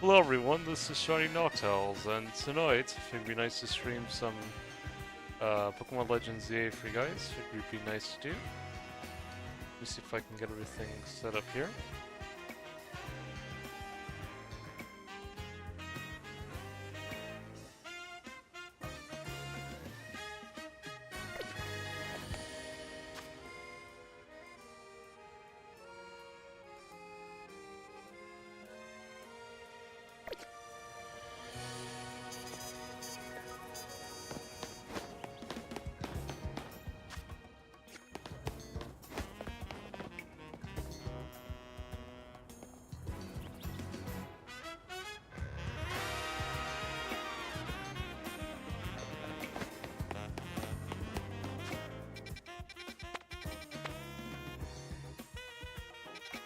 Hello everyone, this is Shiny Noctals, and tonight it'd be nice to stream some Pokemon Legends ZA for you guys. It would be nice to do. Let me see if I can get everything set up here.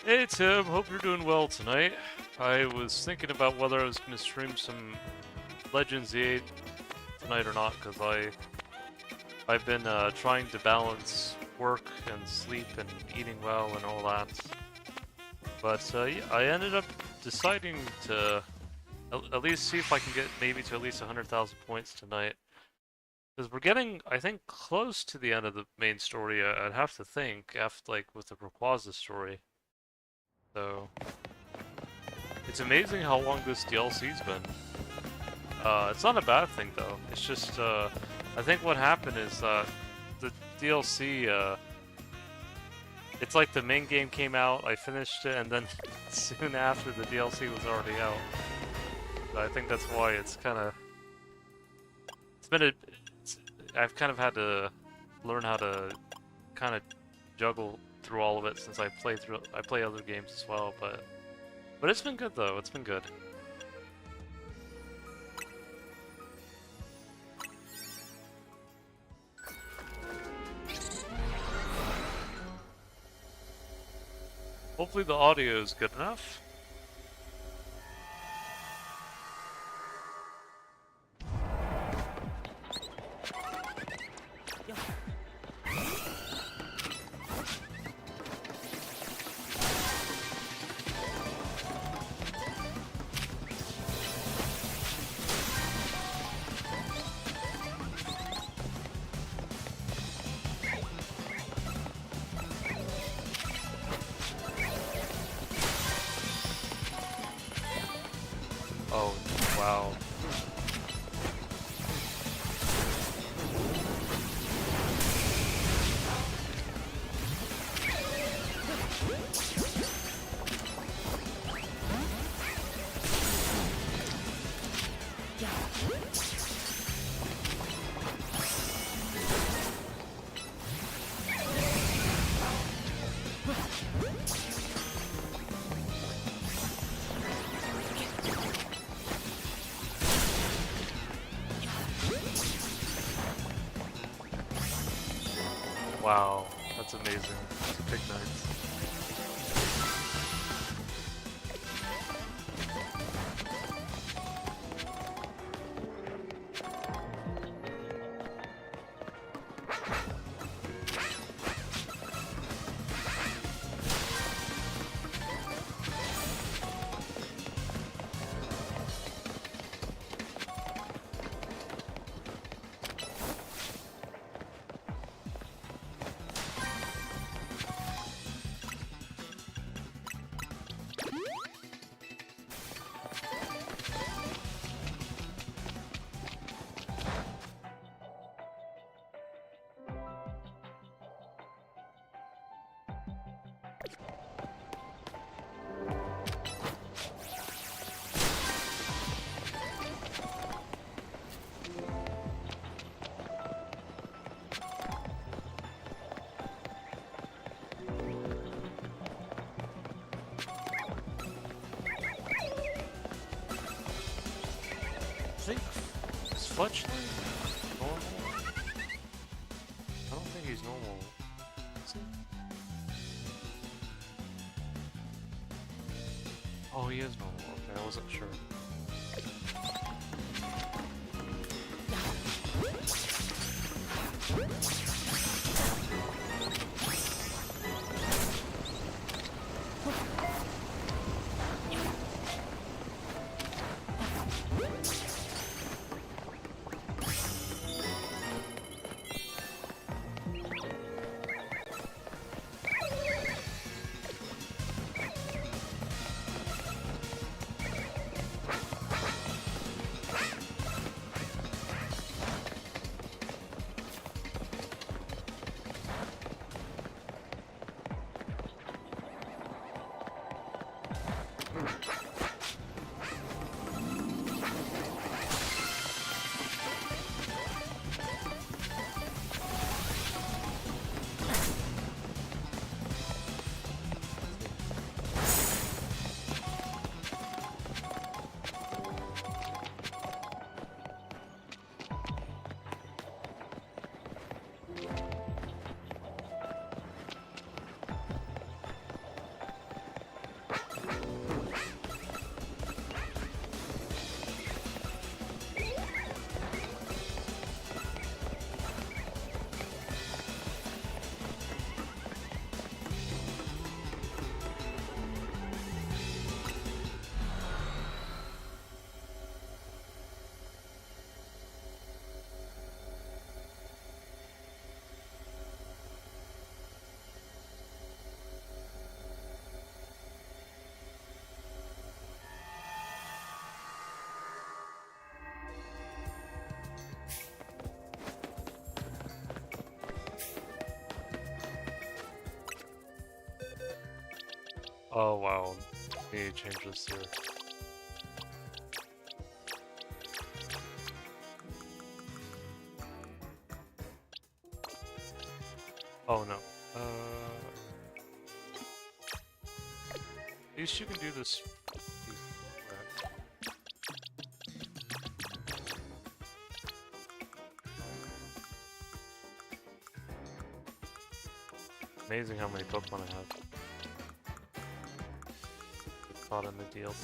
Hey Tim, hope you're doing well tonight. I was thinking about whether I was going to stream some Legends ZA tonight or not, because I've been trying to balance work and sleep and eating well and all that. But yeah, I ended up deciding to at least see if I can get maybe to at least 100,000 points tonight. Because we're getting, I think, close to the end of the main story, I'd have to think, after, like, with the Rayquaza story. So, it's amazing how long this DLC's been. It's not a bad thing though. It's just, I think what happened is the DLC, it's like the main game came out, I finished it, and then soon after the DLC was already out. So I think that's why it's kind of, I've kind of had to learn how to kind of juggle through all of it since I play other games as well, but it's been good though. It's been good. Hopefully the audio is good enough. Oh, wow. Wow, that's amazing. It's a big night. I think is Fletchling normal? I don't think he's normal. Is he? Oh, he is normal. Okay, I wasn't sure. Oh wow, let me change this here. Oh no. At least you can do this. Amazing how many Pokemon I have. Get caught in the DLC.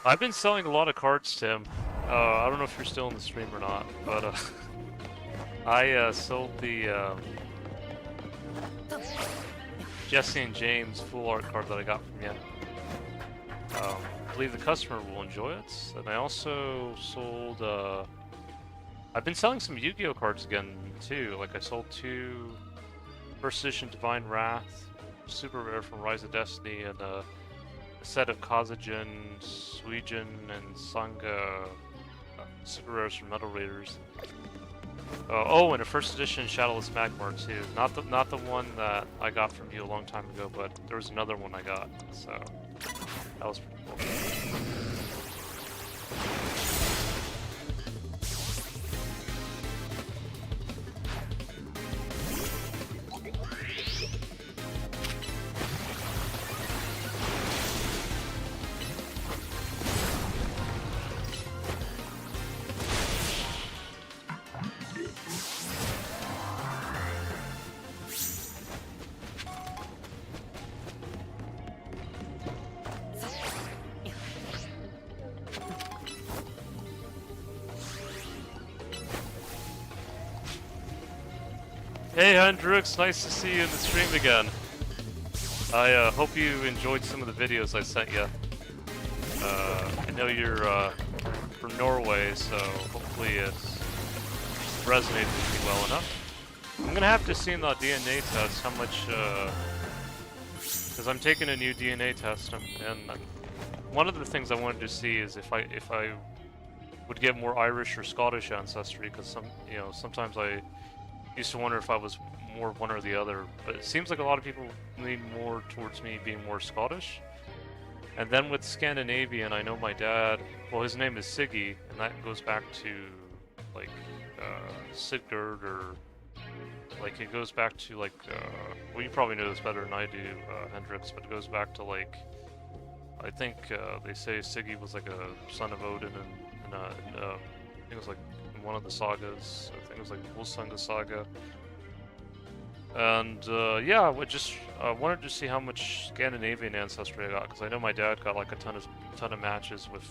I've been selling a lot of cards, Tim. I don't know if you're still in the stream or not, but I sold the Jesse and James full art card that I got from you. I believe the customer will enjoy it. And I also sold, I've been selling some Yu-Gi-Oh cards again, too. Like, I sold 2 first edition Divine Wrath, super rare from Rise of Destiny, and a set of Kazajin, Suijin, and Sangha super rares from Metal Raiders. Oh, and a first edition Shadowless Magmar too. Not the one that I got from you a long time ago, but there was another one I got, so that was pretty cool. Hey Hendrix, nice to see you in the stream again. I hope you enjoyed some of the videos I sent you. I know you're from Norway, so hopefully it resonated with you well enough. I'm gonna have to see in the DNA test how much, because I'm taking a new DNA test, and one of the things I wanted to see is if I would get more Irish or Scottish ancestry, because sometimes I used to wonder if I was more one or the other, but it seems like a lot of people lean more towards me being more Scottish. And then with Scandinavian, I know my dad, well, his name is Siggy, and that goes back to, like, Sigurd, or, like, it goes back to, like, well, you probably know this better than I do, Hendrix, but it goes back to, like, I think they say Siggy was, like, a son of Odin, and I think it was, like, one of the sagas. I think it was like Volsunga Saga. And yeah, I just wanted to see how much Scandinavian ancestry I got, because I know my dad got like a ton of matches with,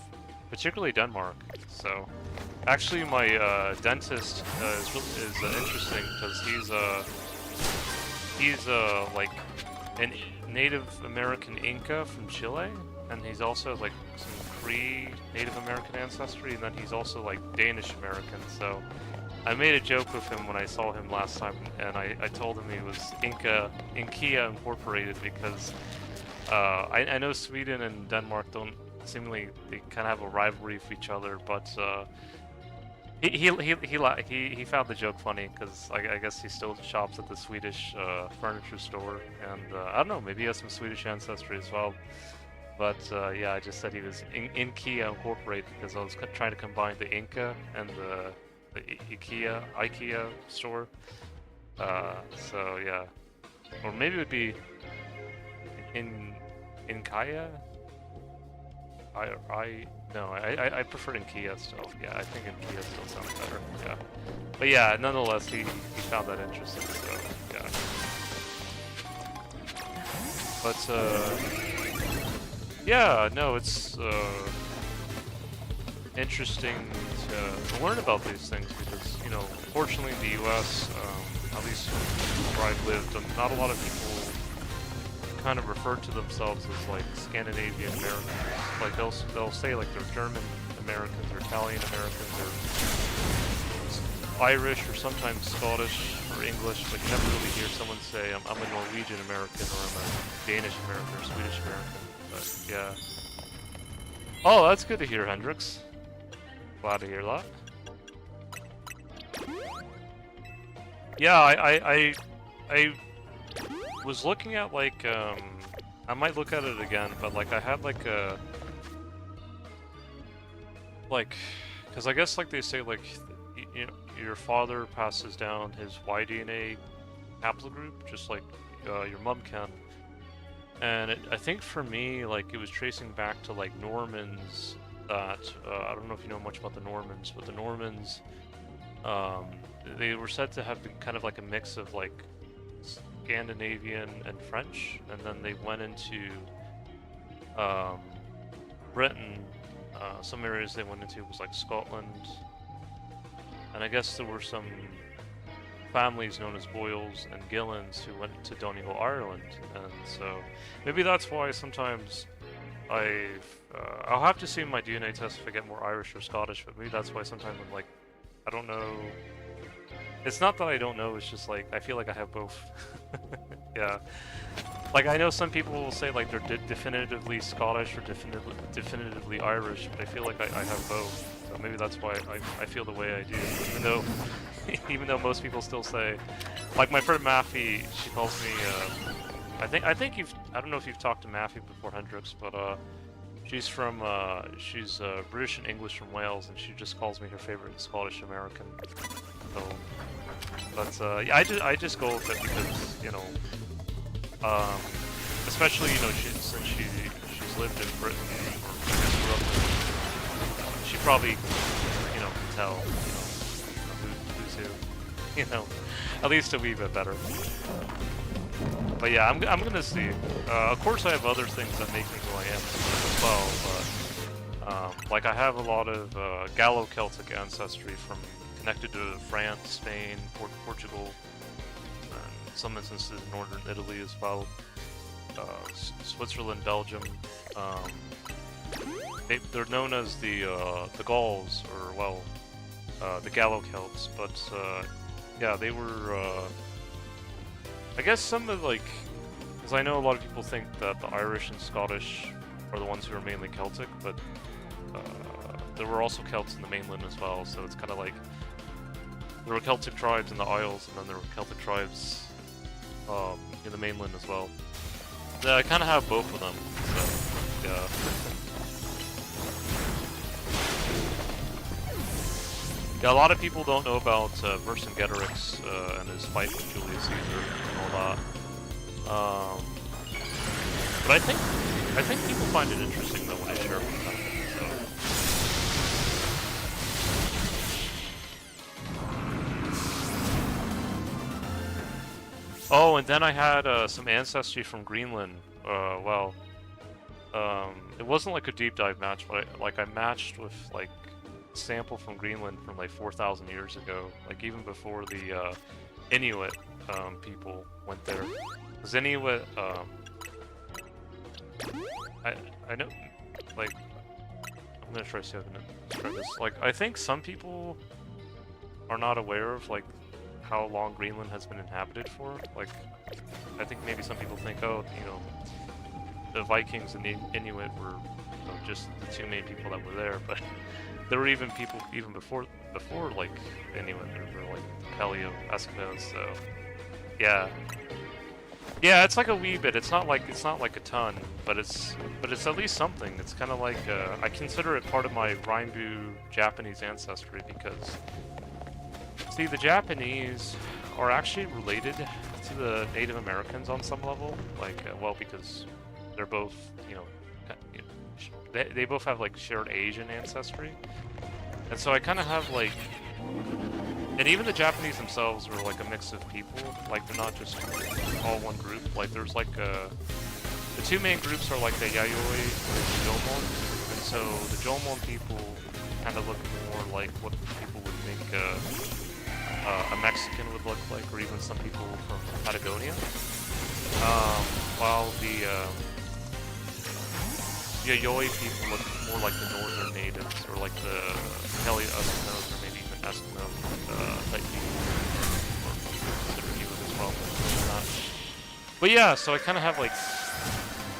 particularly Denmark. So actually, my dentist is interesting because he's like a Native American Inca from Chile, and he's also like some Cree Native American ancestry, and then he's also like Danish American. So I made a joke with him when I saw him last time, and I told him he was Inca Incorporated, because I know Sweden and Denmark don't seemingly, they kind of have a rivalry with each other, but he found the joke funny, because I guess he still shops at the Swedish furniture store, and I don't know, maybe he has some Swedish ancestry as well. But yeah, I just said he was in Kia Incorporated because I was trying to combine the Inca and the IKEA store. So yeah, or maybe it would be in Kaya. I preferred in Kia still. Yeah, I think in Kia still sounds better. Yeah, but yeah, nonetheless, he found that interesting. So yeah, but yeah, no, it's interesting to learn about these things because, you know, fortunately in the U.S., at least where I've lived, not a lot of people kind of refer to themselves as like Scandinavian Americans. Like they'll say like they're German Americans or Italian Americans or Irish or sometimes Scottish or English, but you never really hear someone say I'm a Norwegian American or I'm a Danish American or Swedish American. But yeah. Oh, that's good to hear, Hendrix. Glad to hear that. Yeah, I was looking at like I might look at it again, but like I had like a because I guess like they say like you know, your father passes down his Y-DNA haplogroup just like your mom can. And I think for me, like, it was tracing back to, like, Normans that, I don't know if you know much about the Normans, but the Normans, they were said to have been kind of like a mix of, like, Scandinavian and French, and then they went into, Britain. Some areas they went into was, like, Scotland, and I guess there were some families known as Boyles and Gillans who went to Donegal, Ireland, and so maybe that's why sometimes I'll have to see in my DNA test if I get more Irish or Scottish, but maybe that's why sometimes I'm like, I don't know. It's not that I don't know, it's just like, I feel like I have both. Yeah. Like, I know some people will say like they're definitively Scottish or definitively Irish, but I feel like I have both. So maybe that's why I feel the way I do, even though most people still say, like my friend Maffy, she calls me, I think I don't know if you've talked to Maffy before, Hendrix, but she's British and English from Wales, and she just calls me her favorite Scottish American. So, but yeah, I just go with it because, you know, especially, you know, since she's lived in Britain, or I guess grew up in, she probably, you know, can tell, you know, who's who, you know, at least a wee bit better. But yeah, I'm gonna see. Of course, I have other things that make me who I am as well, but like I have a lot of Gallo-Celtic ancestry connected to France, Spain, Portugal, and some instances in northern Italy as well, Switzerland, Belgium. They're known as the Gauls, or well, the Gallo-Celts, but yeah, they were. I guess some of like, because I know a lot of people think that the Irish and Scottish are the ones who are mainly Celtic, but there were also Celts in the mainland as well. So it's kind of like there were Celtic tribes in the Isles, and then there were Celtic tribes in the mainland as well. Yeah, I kind of have both of them. So yeah. Yeah, a lot of people don't know about Vercingetorix and his fight with Julius Caesar and all that. But I think people find it interesting though when I share it with them. So. Oh, and then I had some ancestry from Greenland. Well, it wasn't like a deep dive match, but I matched with like sample from Greenland from like 4,000 years ago, like even before the Inuit people went there. Because Inuit, I know, like, I'm gonna try to see how I can describe this. Like, I think some people are not aware of like how long Greenland has been inhabited for. Like, I think maybe some people think, oh, you know, the Vikings and the Inuit were, you know, just the two main people that were there, but there were even people even before like Inuit. There were like Paleo Eskimos. So yeah. Yeah, it's like a wee bit. It's not like a ton, but it's at least something. It's kind of like I consider it part of my Rainbow Japanese ancestry because see, the Japanese are actually related to the Native Americans on some level. Like, well, because they're both, they both have like shared Asian ancestry, and so I kind of have like. And even the Japanese themselves are like a mix of people. Like they're not just all one group. Like there's like the two main groups are like the Yayoi and the Jomon. And so the Jomon people kind of look more like what people would think a Mexican would look like, or even some people from Patagonia. While the Yayoi people look more like the northern natives, or like the Heli Eskimos, or maybe even Eskimo type people, or consider you as well. But yeah, so I kind of have like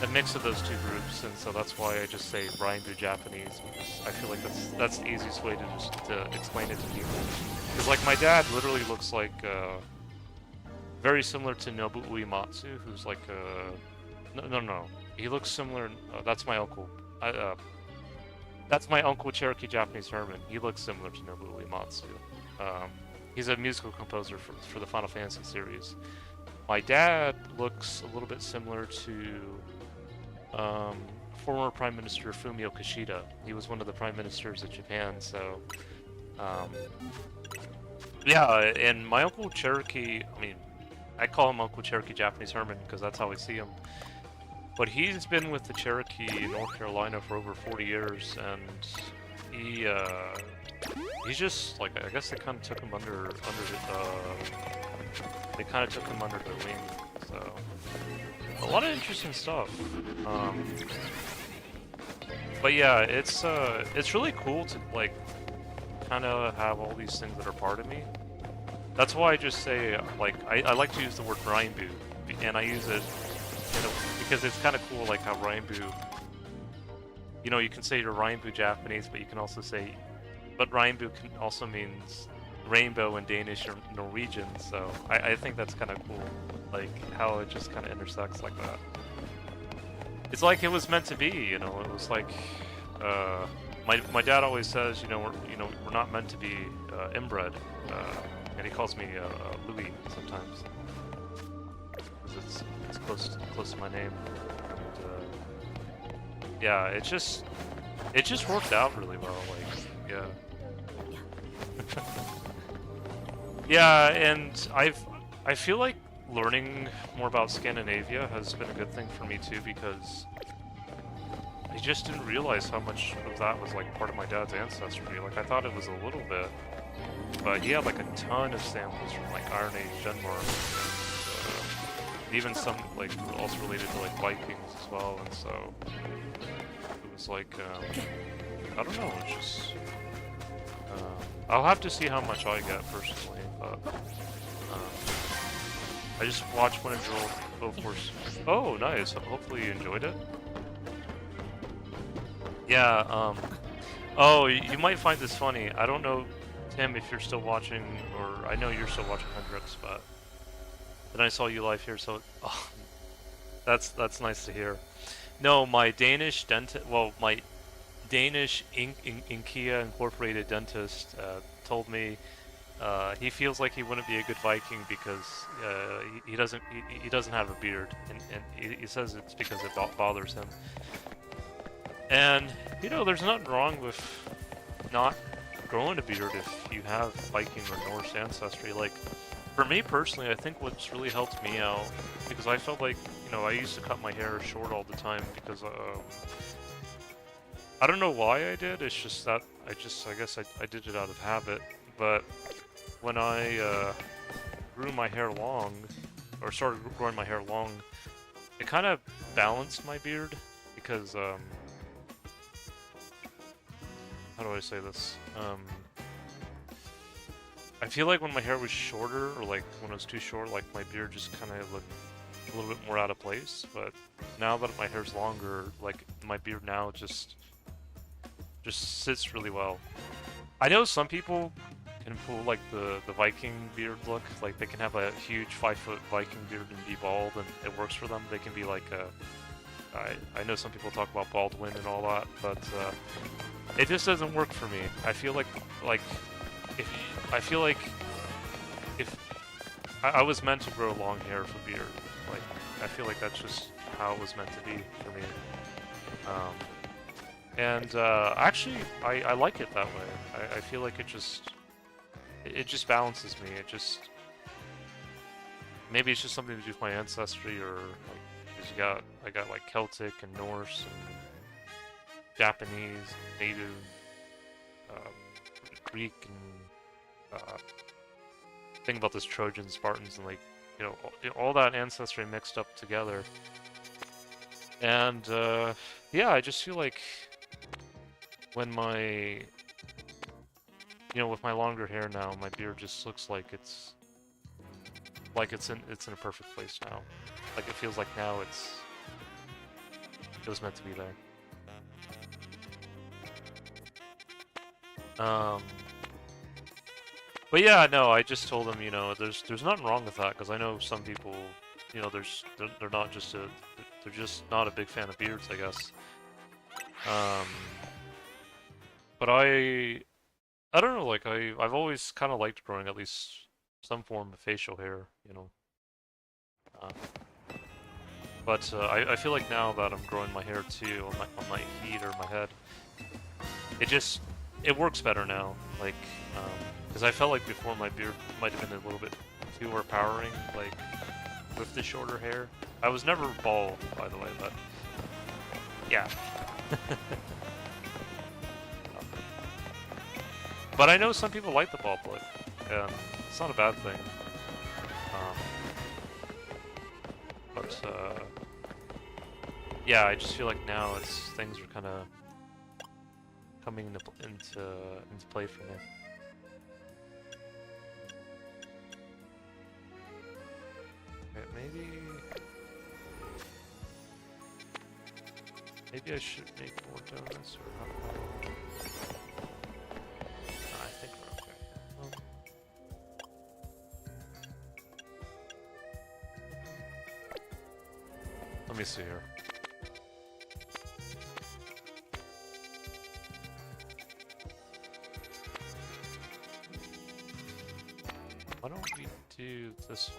a mix of those two groups, and so that's why I just say Rainbow Japanese, because I feel like that's the easiest way to explain it to people. Because like my dad literally looks like very similar to Nobu Uematsu, who's like no. He looks similar. That's my uncle. That's my uncle Cherokee Japanese Herman. He looks similar to Nobu Uematsu. He's a musical composer for the Final Fantasy series. My dad looks a little bit similar to former Prime Minister Fumio Kishida. He was one of the prime ministers of Japan. So, yeah. And my uncle Cherokee. I mean, I call him Uncle Cherokee Japanese Herman because that's how I see him. But he's been with the Cherokee in North Carolina for over 40 years, and he's just like, I guess they kind of took him under their wing. So a lot of interesting stuff. But yeah, it's really cool to like kind of have all these things that are part of me. That's why I just say like I like to use the word Rainbow, and I use it because it's kind of cool, like how Rainbow, you can say you're Rainbow Japanese, but you can also say, but Rainbow can also means rainbow in Danish or Norwegian, so I think that's kind of cool, like how it just kind of intersects like that. It's like it was meant to be, it was like, my dad always says, we're not meant to be inbred, and he calls me Louis sometimes. It's close to my name, and yeah, it just worked out really well. Like, yeah, yeah, and I feel like learning more about Scandinavia has been a good thing for me too, because I just didn't realize how much of that was like part of my dad's ancestry. Like I thought it was a little bit, but he had like a ton of samples from like Iron Age Denmark. Even some like also related to like Vikings as well, and so it was like I don't know. It's just I'll have to see how much I get personally, but I just watched one of your of course. Oh, nice. Hopefully you enjoyed it. Yeah. Oh, you might find this funny. I don't know, Tim, if you're still watching, or I know you're still watching Hendrix, but. And I saw you live here, so that's nice to hear. No, my Danish dentist, my Danish IKEA Incorporated dentist told me he feels like he wouldn't be a good Viking because he doesn't have a beard, and he says it's because it bothers him. And there's nothing wrong with not growing a beard if you have Viking or Norse ancestry, like. For me personally, I think what's really helped me out, because I felt like, I used to cut my hair short all the time because, I don't know why I did, it's just that I guess I did it out of habit, but when I grew my hair long, or started growing my hair long, it kind of balanced my beard, because, how do I say this, I feel like when my hair was shorter, or like when it was too short, like my beard just kind of looked a little bit more out of place. But now that my hair's longer, like my beard now just sits really well. I know some people can pull like the Viking beard look. Like they can have a huge 5-foot Viking beard and be bald, and it works for them. They can be like a. I know some people talk about Baldwin and all that, but it just doesn't work for me. I feel like if I was meant to grow long hair for beard, like I feel like that's just how it was meant to be for me. And actually, I like it that way. I feel like it just balances me. It just maybe it's just something to do with my ancestry, or like because I got like Celtic and Norse and Japanese, Native, Greek, and think about this Trojans, Spartans, and like all that ancestry mixed up together. And yeah, I just feel like when my with my longer hair now, my beard just looks like it's in a perfect place now. Like it feels like now it was meant to be there. But yeah, no, I just told him, there's nothing wrong with that, because I know some people, they're not just they're just not a big fan of beards, I guess. But I don't know, like I've always kind of liked growing at least some form of facial hair, But I feel like now that I'm growing my hair too on my feet or my head, it works better now. Like, because I felt like before my beard might have been a little bit too overpowering, like with the shorter hair. I was never bald, by the way, but yeah. But I know some people like the bald look, and it's not a bad thing. But yeah, I just feel like now things are kind of coming into play for me. Okay, maybe I should make more donuts, or not. I think we're okay. Let me see here. Why don't we do this one?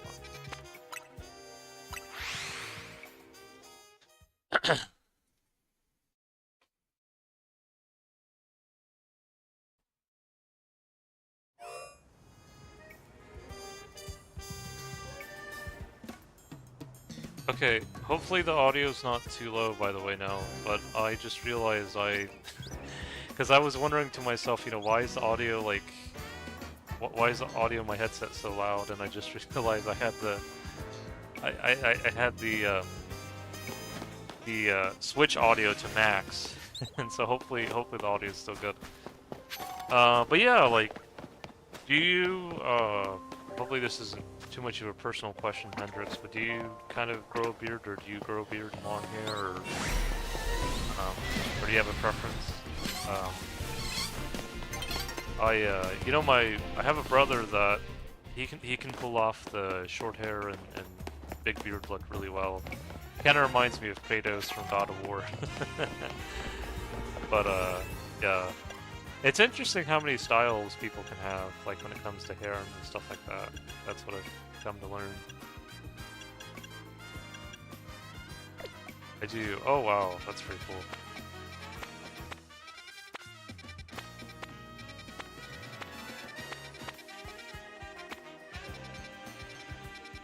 Okay, hopefully the audio's not too low, by the way, now, but I just realized because I was wondering to myself, why is the audio, like, why is the audio in my headset so loud, and I just realized I had the switch audio to max, and so hopefully the audio is still good. But yeah, like, do you, hopefully this isn't too much of a personal question, Hendrix, but do you kind of grow a beard, or do you grow a beard and long hair, or do you have a preference? I have a brother that he can pull off the short hair and big beard look really well. Kind of reminds me of Kratos from God of War. But yeah, it's interesting how many styles people can have, like when it comes to hair and stuff like that. That's what I've come to learn. I do. Oh wow, that's pretty cool.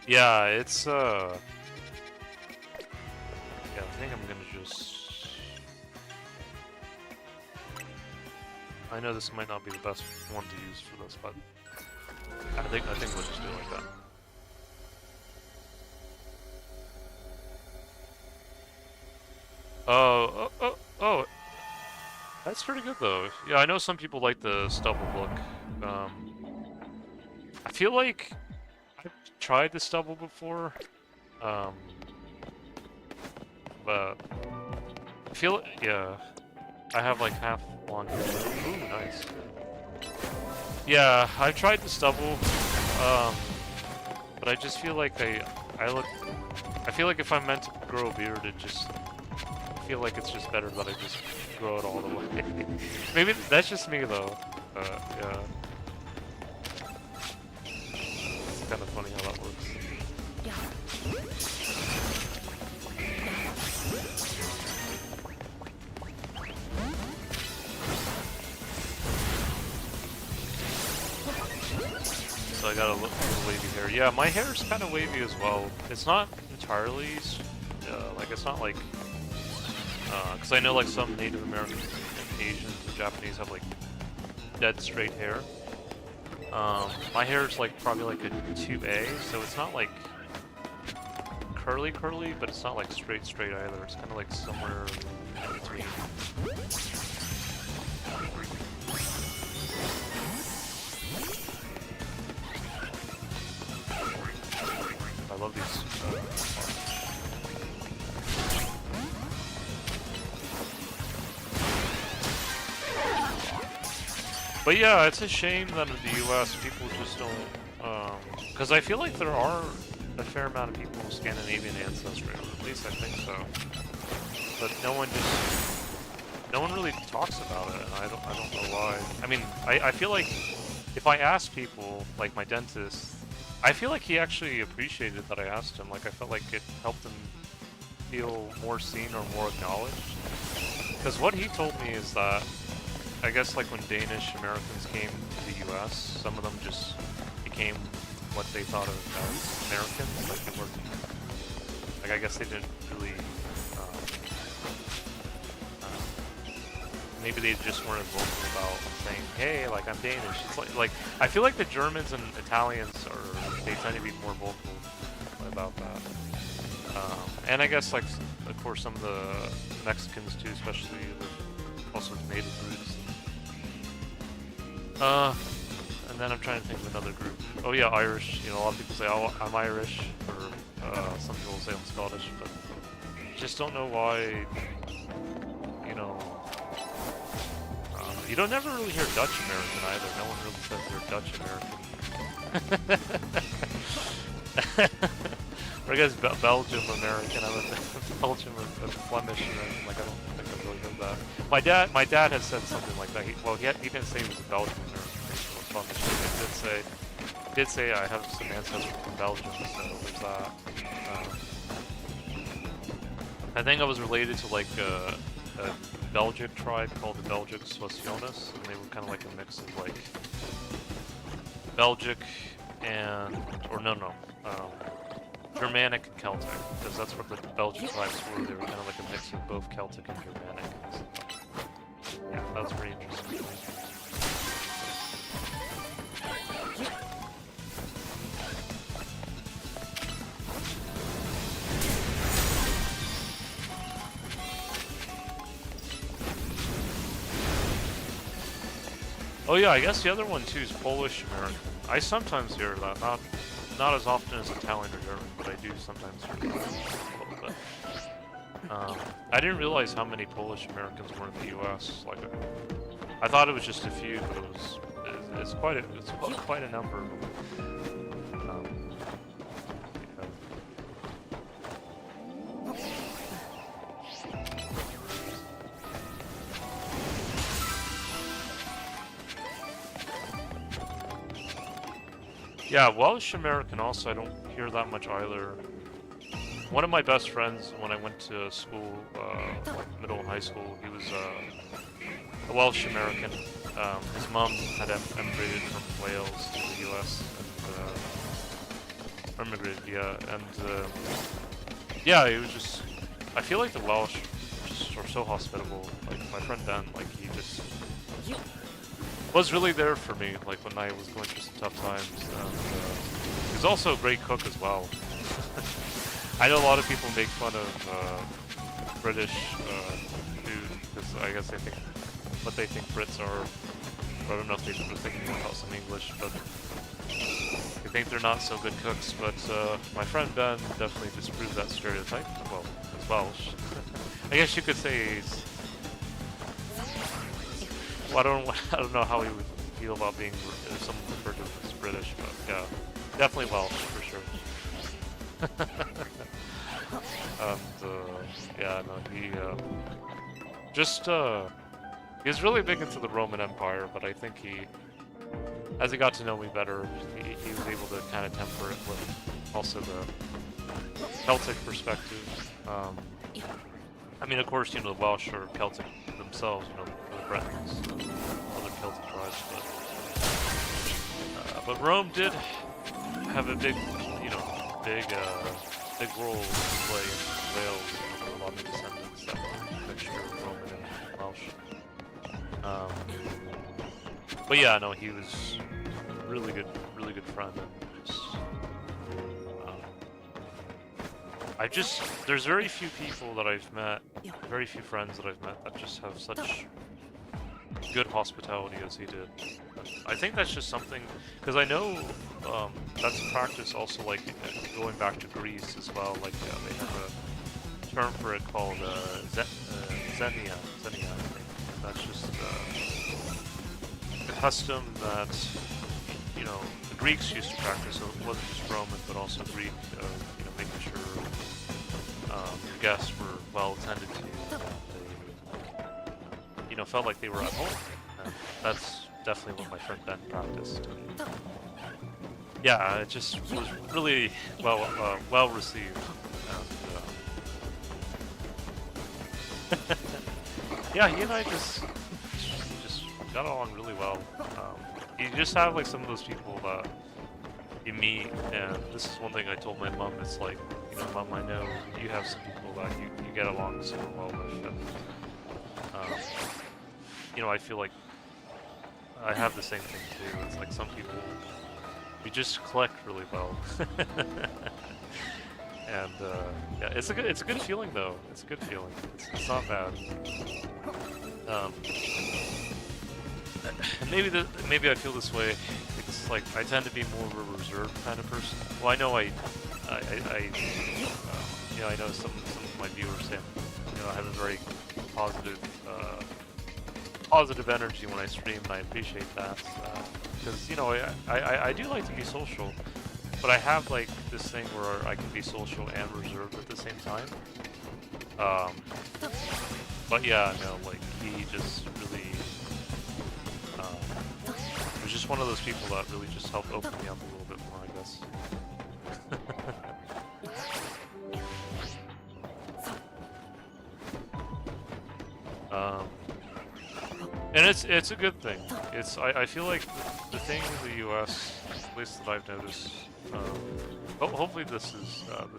Yeah, it's yeah, I think I'm gonna just... I know this might not be the best one to use for this, but I think we'll just do it like that. Oh, that's pretty good though. Yeah, I know some people like the stubble look. I feel like I've tried the stubble before, but I feel, yeah, I have like half long hair. Ooh, nice. Yeah, I've tried the stubble, but I just feel like I feel like if I'm meant to grow a beard, I feel like it's just better that I just grow it all the way. Maybe that's just me though. Yeah. It's kind of funny how that works. So I got a little wavy hair. Yeah, my hair's kind of wavy as well. It's not entirely, like it's not like, because I know like some Native Americans and Asians and Japanese have like dead straight hair. My hair is like probably like a 2A, so it's not like curly, but it's not like straight either. It's kind of like somewhere in between. I love these. But yeah, it's a shame that in the US people just don't, because I feel like there are a fair amount of people with Scandinavian ancestry, or at least I think so. But no one really talks about it, and I don't know why. I mean, I feel like if I ask people, like my dentist, I feel like he actually appreciated that I asked him. Like I felt like it helped him feel more seen or more acknowledged. Because what he told me is that, I guess like when Danish Americans came to the US, some of them just became what they thought of as Americans. Like they weren't, like I guess they didn't really, maybe they just weren't as vocal about saying, hey, like I'm Danish. It's like I feel like the Germans and Italians they tend to be more vocal about that. And I guess like, of course, some of the Mexicans too, especially with also native roots. And then I'm trying to think of another group. Oh yeah, Irish. You know, a lot of people say, oh, I'm Irish, or some people say I'm Scottish, but just don't know why, you know, you don't never really hear Dutch American either. No one really says they're Dutch American. Or I guess Belgium American. I'm a Belgium or Flemish American. Like I don't think I've really heard that. My dad has said something like that. He didn't say he was a Belgian American or Flemish. He did say I have some ancestors from Belgium, so there's that. I think I was related to like a Belgic tribe called the Belgic Soissonnes, and they were kind of like a mix of like Belgic and, or no, Germanic and Celtic, because that's what the Belgian tribes were. They were kind of like a mix of both Celtic and Germanic. Yeah, that was pretty interesting. Oh yeah, I guess the other one too is Polish American. I sometimes hear that, not as often as Italian or German, but I do sometimes hear that a little bit. I didn't realize how many Polish Americans were in the U.S. Like, I thought it was just a few, but it's quite a number. Yeah, Welsh American also, I don't hear that much either. One of my best friends, when I went to school, like middle and high school, he was a Welsh American. His mom had emigrated from Wales to the US, and immigrated, yeah, and yeah, it was just, I feel like the Welsh just are so hospitable. Like my friend Ben, like he just was really there for me, like when I was going through some tough times. And he's also a great cook as well. I know a lot of people make fun of British food, because I guess they think what they think Brits are. I don't know if they were thinking about some English, but they think they're not so good cooks. But my friend Ben definitely disproved that stereotype. Well, he's Welsh. I guess you could say he's, well, I don't know how he would feel about being someone referred to as British, but yeah, definitely Welsh for sure. And yeah, no, he was really big into the Roman Empire, but I think as he got to know me better, he was able to kind of temper it with also the Celtic perspective. I mean, of course, the Welsh are Celtic themselves, the Bretons, other Celtic tribes, but Rome did have a big, big role to play in Wales. A lot of descendants that were a mixture of Roman and Welsh. But yeah, no, he was a really good friend, and just, there's very few people that I've met, very few friends that I've met that just have such good hospitality as he did. I think that's just something, because I know that's a practice also, like, going back to Greece as well, like, they have a term for it called xenia, I think. That's just a custom that, the Greeks used to practice, so it wasn't just Roman, but also Greek, making sure your guests were well attended to, and they, felt like they were at home. And that's definitely what my friend Ben practiced. And yeah, it just was really well received. And, yeah, he and I just got along really well. You just have like some of those people that you meet, and this is one thing I told my mom. It's like, Mom, I know you have some people that you get along super well with, and I feel like I have the same thing too. It's like some people we just click really well, and yeah, it's a good feeling though. It's a good feeling. It's not bad. And maybe I feel this way because like I tend to be more of a reserved kind of person. Well, I know I know some of my viewers say, I have a very positive energy when I stream, and I appreciate that because I do like to be social, but I have like this thing where I can be social and reserved at the same time. But yeah, no, like he just really was just one of those people that really just helped open me up a little bit more, I guess. And it's a good thing. I feel like the thing in the U.S., at least that I've noticed. Hopefully this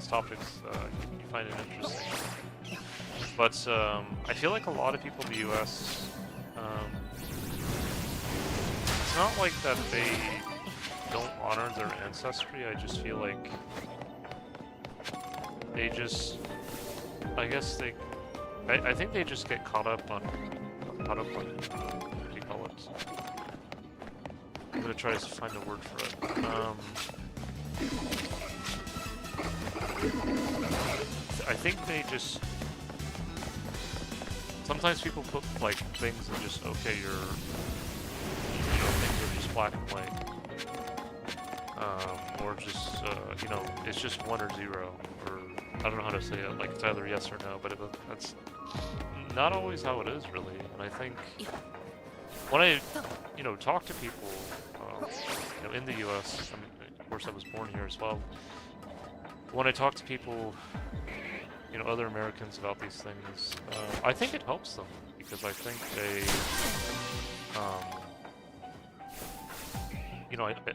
topic's you find it interesting. But I feel like a lot of people in the U.S. It's not like that they don't honor their ancestry. I just feel like they just, I think they just get caught up on what do you call it? I'm gonna try to find a word for it. I think they just, sometimes people put like things and just, okay, things are just black and white. Or just, it's just 1 or 0, or I don't know how to say it, like it's either yes or no, but that's not always how it is, really. And I think when I, talk to people, in the U.S., I mean, of course I was born here as well, when I talk to people, other Americans about these things, I think it helps them, because I think they,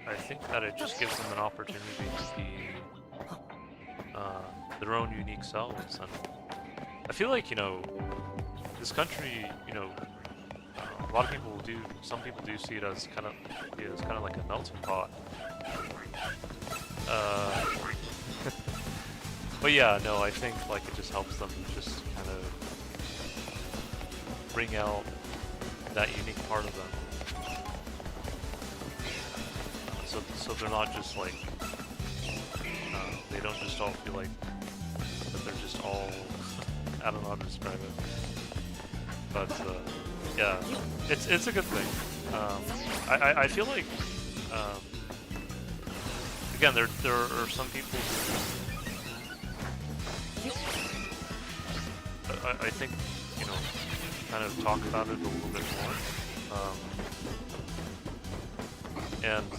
I think that it just gives them an opportunity to be their own unique selves. And I feel like, this country, a lot of people some people do see it as kind of like a melting pot. But yeah, no, I think like it just helps them just kind of bring out that unique part of them. So they're not just like, they don't just all feel like that they're just all, I don't know how to describe it. But yeah, it's a good thing. I feel like, um, again, there are some people who, I think, you know, kind of talk about it a little bit more. And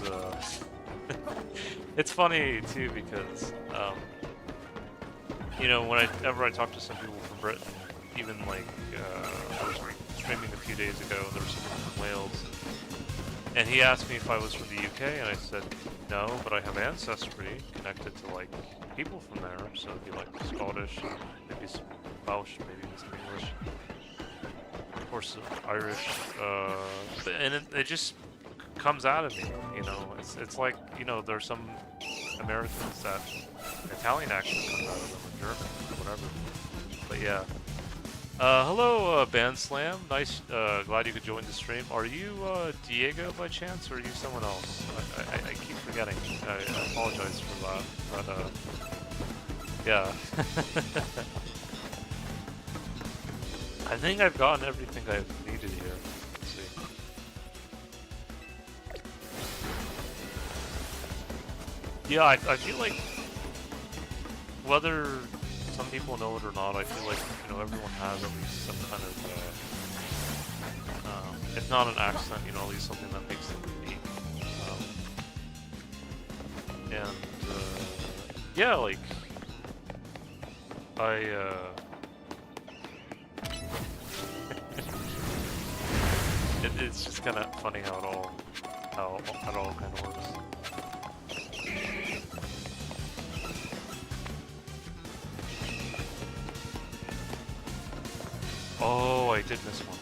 it's funny too because, you know, whenever I talk to some people from Britain, even like I was streaming a few days ago, there was someone from Wales, and he asked me if I was from the UK, and I said no, but I have ancestry connected to like people from there, so it'd be like Scottish, maybe some Welsh, maybe some English, of course Irish, and it just comes out of me, you know. It's like, you know, there's some Americans that Italian accent comes out of them, or German, or whatever. But yeah. Hello, Band Slam. Nice, glad you could join the stream. Are you, Diego by chance, or are you someone else? I keep forgetting. I apologize for that, but, yeah. I think I've gotten everything I've needed here. Let's see. Yeah, I feel like, whether some people know it or not, I feel like, you know, everyone has at least some kind of, if not an accent, you know, at least something that makes them unique. And, yeah, like, it's just kind of funny how it all kind of works. Oh, I did miss one.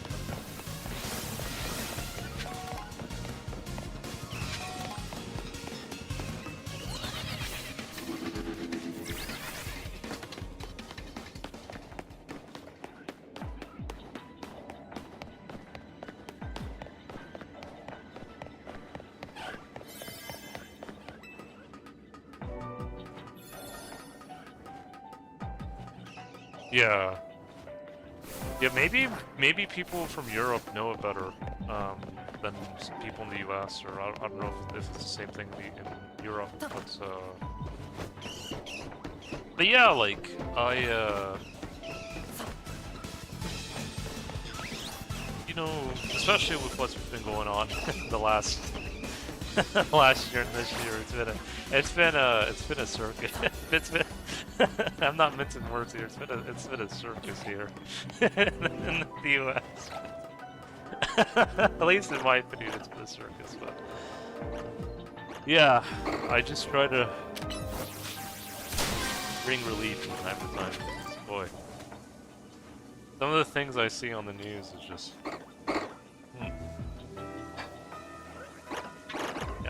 Yeah. Yeah, maybe people from Europe know it better than some people in the US, or I don't know if it's the same thing in Europe, but yeah, like, you know, especially with what's been going on the last year and this year, it's been a circus. It's been I'm not mincing words here. It's been a circus here in the US. At least in my opinion, it's been a circus. But yeah, I just try to bring relief from time to time. Boy, some of the things I see on the news is just.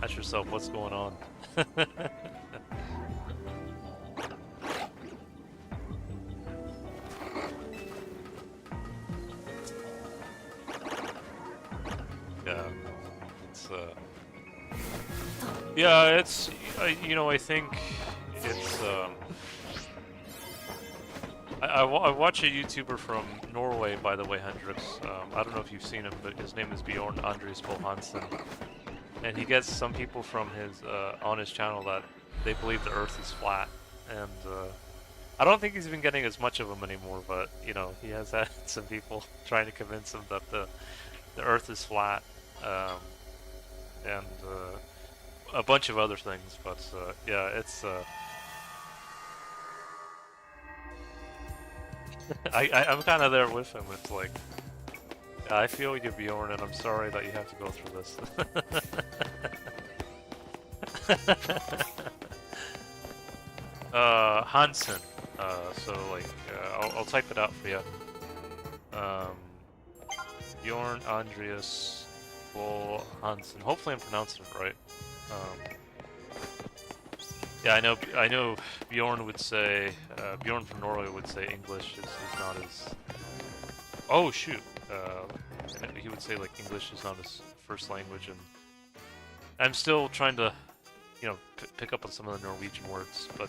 Ask yourself what's going on. Yeah, it's you know, I think it's I watch a YouTuber from Norway, by the way, Hendrix. I don't know if you've seen him, but his name is Bjorn Andreas Bo Hansen, and he gets some people from his on his channel that they believe the Earth is flat, and I don't think he's been getting as much of them anymore. But you know, he has had some people trying to convince him that the Earth is flat, and a bunch of other things. But yeah, it's. I'm kind of there with him. It's like, I feel you, Bjorn, and I'm sorry that you have to go through this. Hansen. So like, I'll type it out for you. Bjorn Andreas Bo Hansen. Hopefully I'm pronouncing it right. Yeah, I know Bjorn would say, Bjorn from Norway would say English is not his... Oh, shoot! He would say, like, English is not his first language, and I'm still trying to, you know, pick up on some of the Norwegian words, but,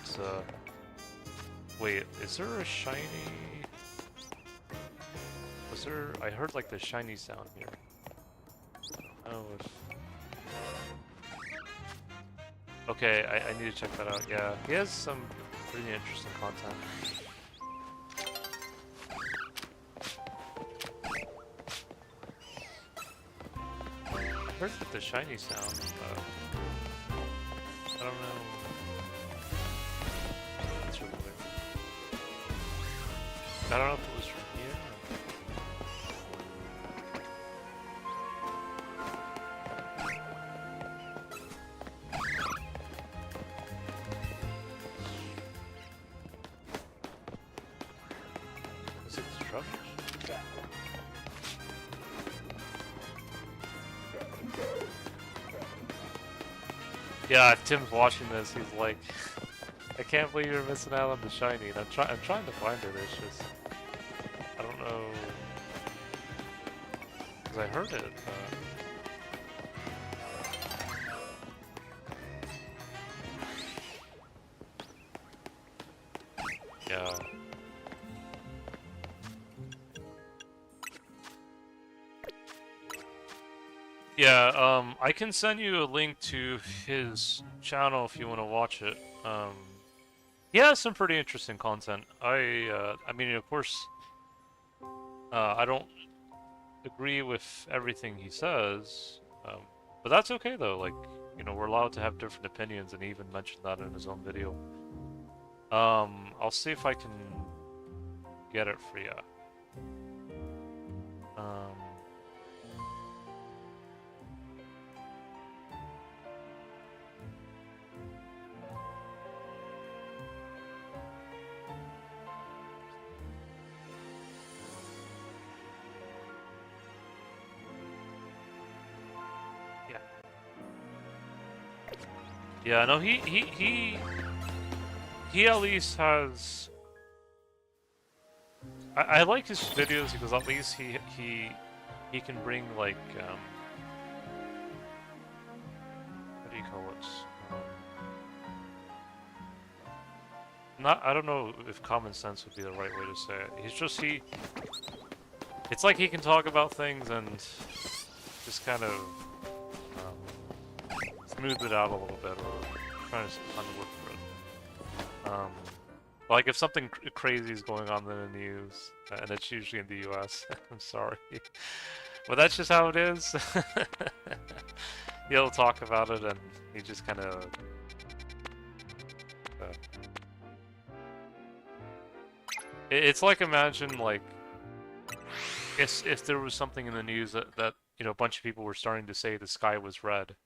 wait, is there a shiny... Was there... I heard, like, the shiny sound here. know if... Okay, I need to check that out. Yeah, he has some pretty interesting content. I heard the shiny sound, but I don't know. That's really weird. I don't know if it was from here. Is it the truck? Yeah, if Tim's watching this, he's like, I can't believe you're missing out on the shiny. And I'm trying to find it. It's just, I don't know, because I heard it. Yeah. Yeah, I can send you a link to his channel if you want to watch it. He has some pretty interesting content. I mean, of course, I don't agree with everything he says, but that's okay though. Like, you know, we're allowed to have different opinions, and he even mentioned that in his own video. I'll see if I can get it for you. Yeah, no, he at least has. I like his videos because at least he can bring like what do you call it? I don't know if common sense would be the right way to say it. It's like he can talk about things and just kind of smooth it out a little bit, or trying to find a word for it. Like if something crazy is going on in the news, and it's usually in the US, I'm sorry, but that's just how it is. He'll talk about it, and he just kind of. It's like, imagine like if there was something in the news that you know, a bunch of people were starting to say the sky was red.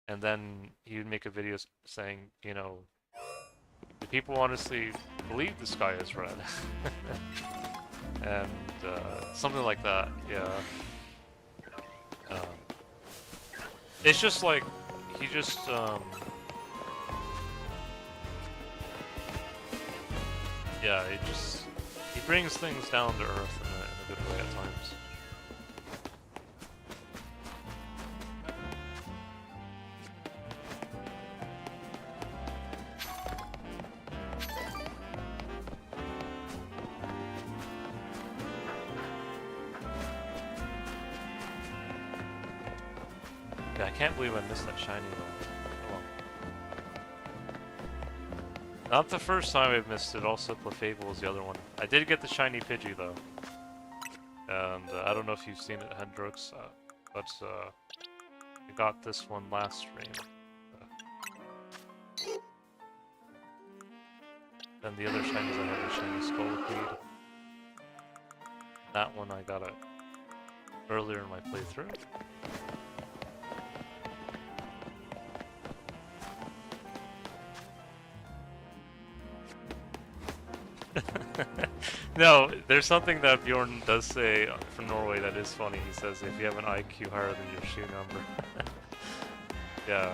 And then he would make a video saying, you know, do people honestly believe the sky is red? And something like that, yeah. It's just like, he just, yeah, he brings things down to earth in a good way at times. Yeah, I can't believe I missed that shiny though. Oh well. Not the first time I've missed it, also Clefable was the other one. I did get the shiny Pidgey though. And I don't know if you've seen it, Hendrix, but I got this one last stream. Then the other shinies I have the shiny Scolipede. That one I got it earlier in my playthrough. No, there's something that Bjorn does say from Norway that is funny. He says, if you have an IQ higher than your shoe number. Yeah.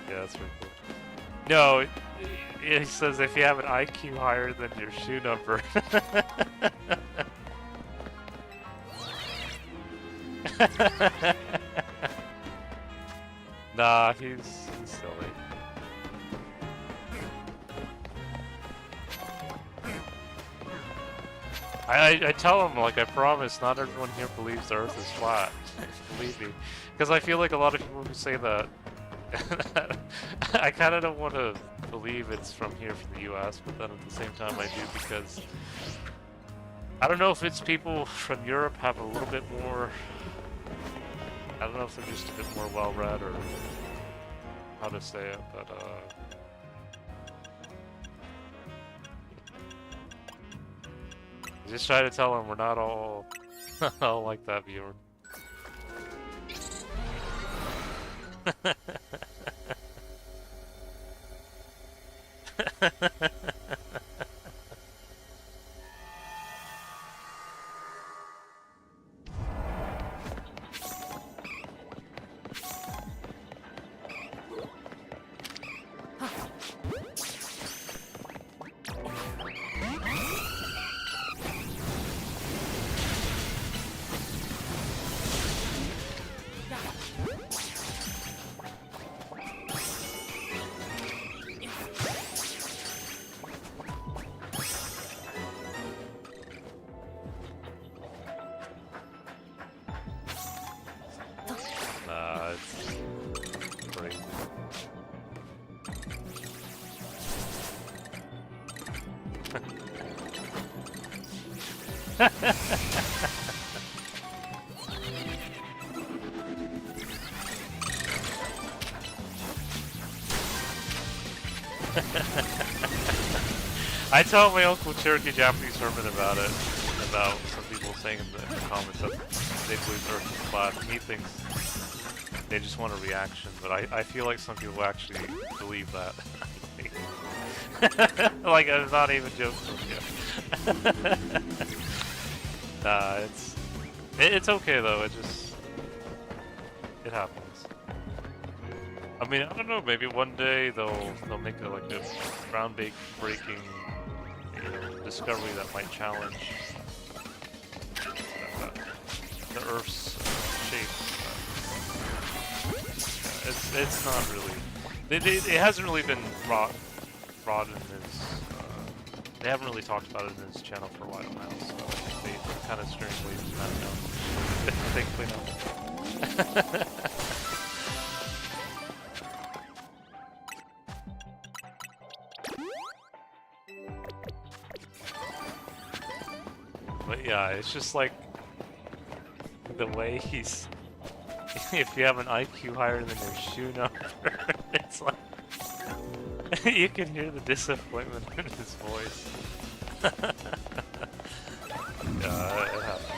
Yeah, that's pretty cool. No, he says, if you have an IQ higher than your shoe number. Nah, he's silly. I tell them, like, I promise, not everyone here believes the Earth is flat. Believe me. Because I feel like a lot of people who say that, I kind of don't want to believe it's from here, from the US, but then at the same time I do, because I don't know if it's people from Europe have a little bit more, I don't know if they're just a bit more well-read or how to say it, but just try to tell them we're not all, all like that, viewer. Nah, it's great. I tell my Uncle Cherokee Japanese Herman about it, about some people saying in the comments that they believe the Earth is flat, and he thinks they just want a reaction, but I feel like some people actually believe that. Like, I'm not even joking with you. Nah, it's okay though, it happens. I mean, I don't know, maybe one day they'll make like a groundbreaking discovery that might challenge the Earth's shape. It's not really. It hasn't really been brought in his. They haven't really talked about it in his channel for a while now, so I think they're kind of steering away from that now. Thankfully, no. But yeah, it's just like the way he's. If you have an IQ higher than your shoe number, it's like you can hear the disappointment in his voice. Yeah, it happens.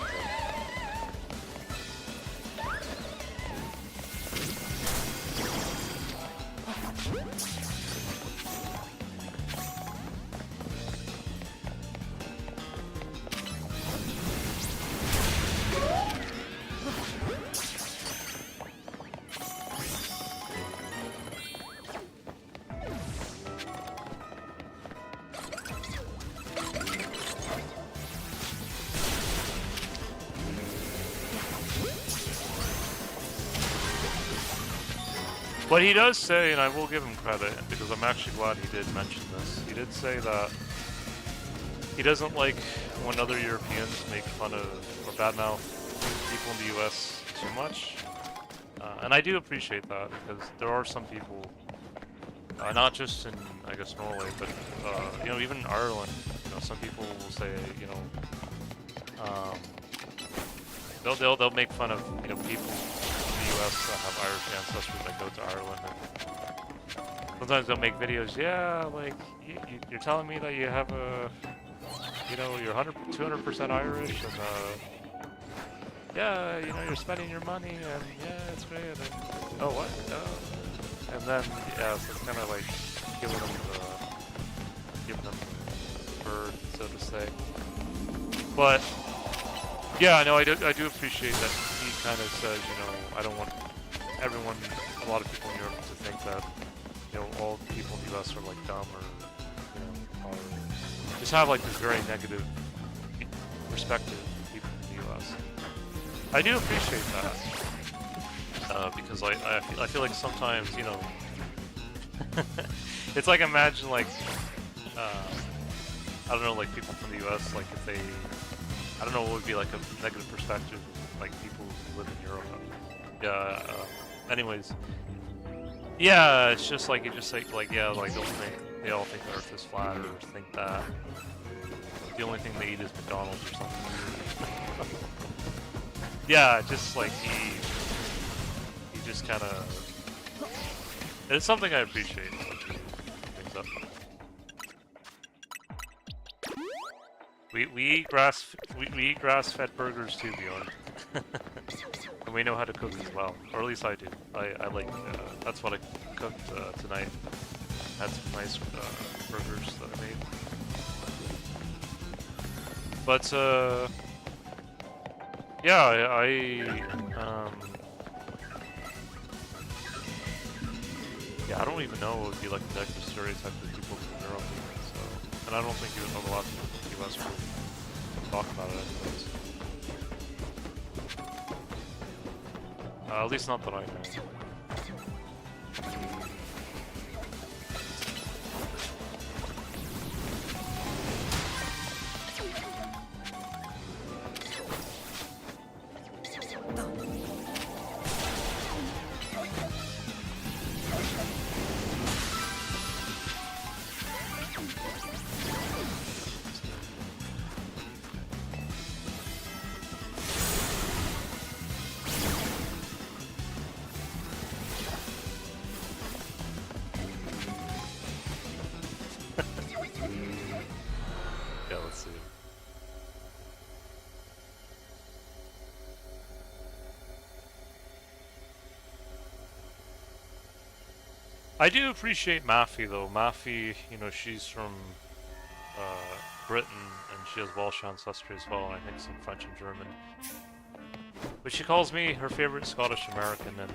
But he does say, and I will give him credit, because I'm actually glad he did mention this, he did say that he doesn't like when other Europeans make fun of, or badmouth people in the US too much. And I do appreciate that, because there are some people, not just in, I guess, Norway, but, you know, even in Ireland, you know, some people will say, you know, they'll make fun of, you know, people US that have Irish ancestry that go to Ireland, and sometimes they'll make videos, yeah, like, you're telling me that you have a, you know, you're 200% Irish, and, yeah, you know, you're spending your money, and yeah, it's great, and, oh, what? And then, yeah, so it's kind of like giving them the bird, so to say. But, yeah, no, I do appreciate that he kind of says, you know, I don't want everyone, a lot of people in Europe to think that, you know, all people in the US are like dumb or, you know, or just have like this very negative perspective of people in the US. I do appreciate that, because I feel like sometimes, you know, it's like, imagine like, I don't know, like people from the US, like if they I don't know what would be like a negative perspective of, like, people who live in Europe. Yeah. Anyways, yeah, it's just like you just say like yeah, like they all think the Earth is flat or think that the only thing they eat is McDonald's or something. Yeah, just like he just kind of. It's something I appreciate. Like, he brings up. We eat grass-fed burgers too, Bjorn. And we know how to cook as well, or at least I do. I like that's what I cooked tonight. Had some nice burgers that I made. But yeah, yeah, I don't even know what would be like a negative stereotype of people from Europe. So, and I don't think even a lot of people in the US will talk about it anyways. At least not that I know. Yeah, let's see. I do appreciate Mafi though. Mafi, you know, she's from Britain and she has Welsh ancestry as well, and I think some French and German. But she calls me her favorite Scottish American, and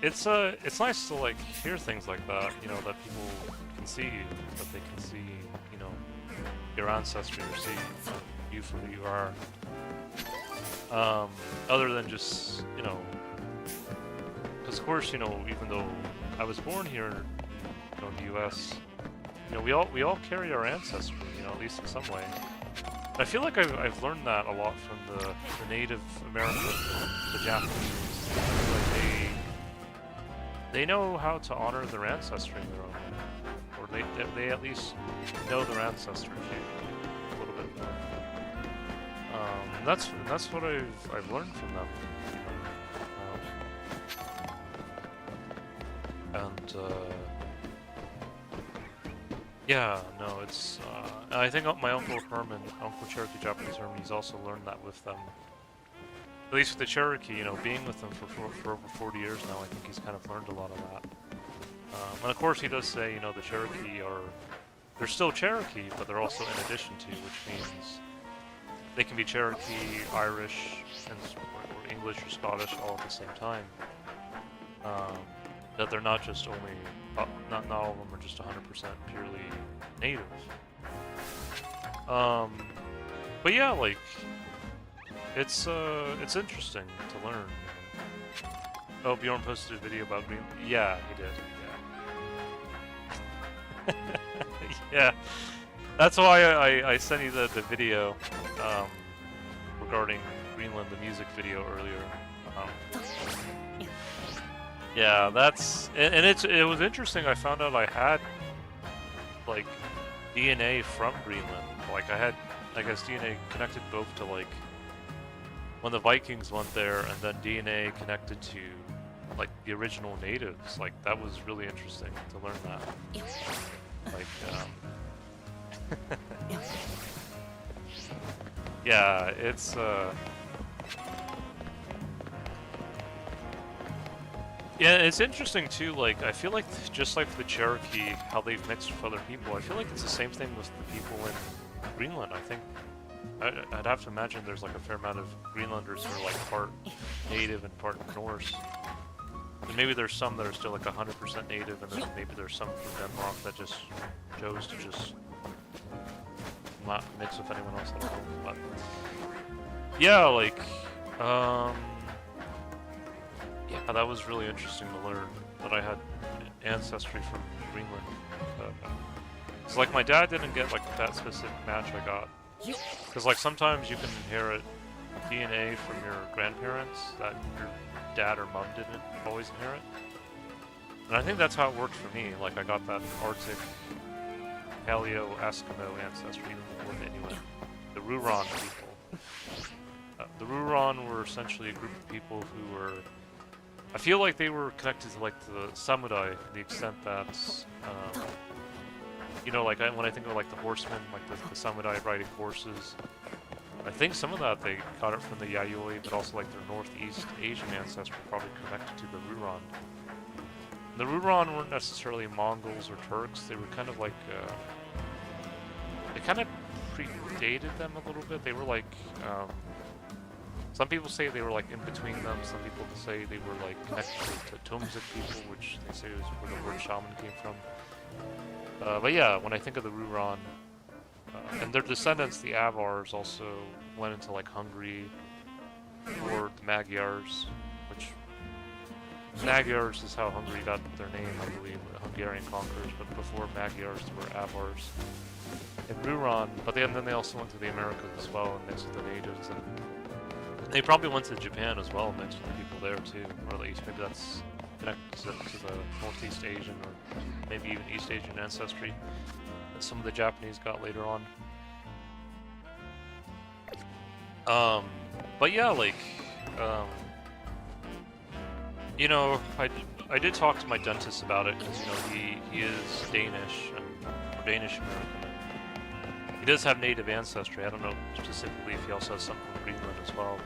it's nice to like hear things like that. You know, that people can see you, that they can see, you know, your ancestry or see you for who you are. Other than just, you know, because of course, you know, even though I was born here, you know, in the U.S., you know, we all carry our ancestry, you know, at least in some way. I feel like I've learned that a lot from the Native Americans, the Japanese. Like they know how to honor their ancestry in their own way, or they at least know their ancestry a little bit more. And that's what I've learned from them. Yeah, no, it's, I think my Uncle Herman, Uncle Cherokee Japanese Herman, he's also learned that with them. At least with the Cherokee, you know, being with them for over 40 years now, I think he's kind of learned a lot of that. And of course he does say, you know, the Cherokee they're still Cherokee, but they're also in addition to, which means they can be Cherokee, Irish, or English or Scottish all at the same time. That they're not just only, not all of them are just 100% purely native. But yeah, like, it's interesting to learn. Oh, Bjorn posted a video about Green. Yeah, he did. Yeah. Yeah. That's why I sent you the video regarding Greenland, the music video earlier. Yeah, that's and it was interesting. I found out I had like DNA from Greenland. Like I had, I guess, DNA connected both to like when the Vikings went there, and then DNA connected to like the original natives. Like that was really interesting to learn that. Like, yeah, it's yeah, it's interesting too, like, I feel like just like the Cherokee, how they've mixed with other people, I feel like it's the same thing with the people in Greenland. I think, I'd have to imagine there's like a fair amount of Greenlanders who are like part native and part Norse. And maybe there's some that are still like 100% native, and maybe there's some from Denmark that just chose to just not mix with anyone else at all. But yeah, like, yeah, that was really interesting to learn that I had ancestry from Greenland. It's like my dad didn't get like that specific match I got Because like sometimes you can inherit DNA from your grandparents that your dad or mom didn't always inherit. And I think that's how it worked for me. Like I got that Arctic Paleo Eskimo ancestry even before the Inuit. The Ruron people. The Ruron were essentially a group of people who were... I feel like they were connected to like the Samurai to the extent that... you know, like when I think of like the horsemen, like the Samurai riding horses, I think some of that they got it from the Yayoi, but also like their Northeast Asian ancestry probably connected to the Ruron. The Ruron weren't necessarily Mongols or Turks, they were kind of like, they kind of predated them a little bit. They were like, some people say they were like in between them, some people say they were like connected to Tumzic people, which they say is where the word shaman came from. But yeah, when I think of the Ruron, and their descendants, the Avars, also went into like Hungary, or the Magyars, which Magyars is how Hungary got their name, I believe, the Hungarian conquerors, but before Magyars were Avars. And Ruron, but then they also went to the Americas as well and mixed with the natives, and they probably went to Japan as well and mixed with the people there too, or at least maybe that's connected to the Northeast Asian or maybe even East Asian ancestry that some of the Japanese got later on. But yeah, like, you know, I did talk to my dentist about it because, you know, he is Danish, or Danish American. He does have native ancestry. I don't know specifically if he also has some from Greenland as well,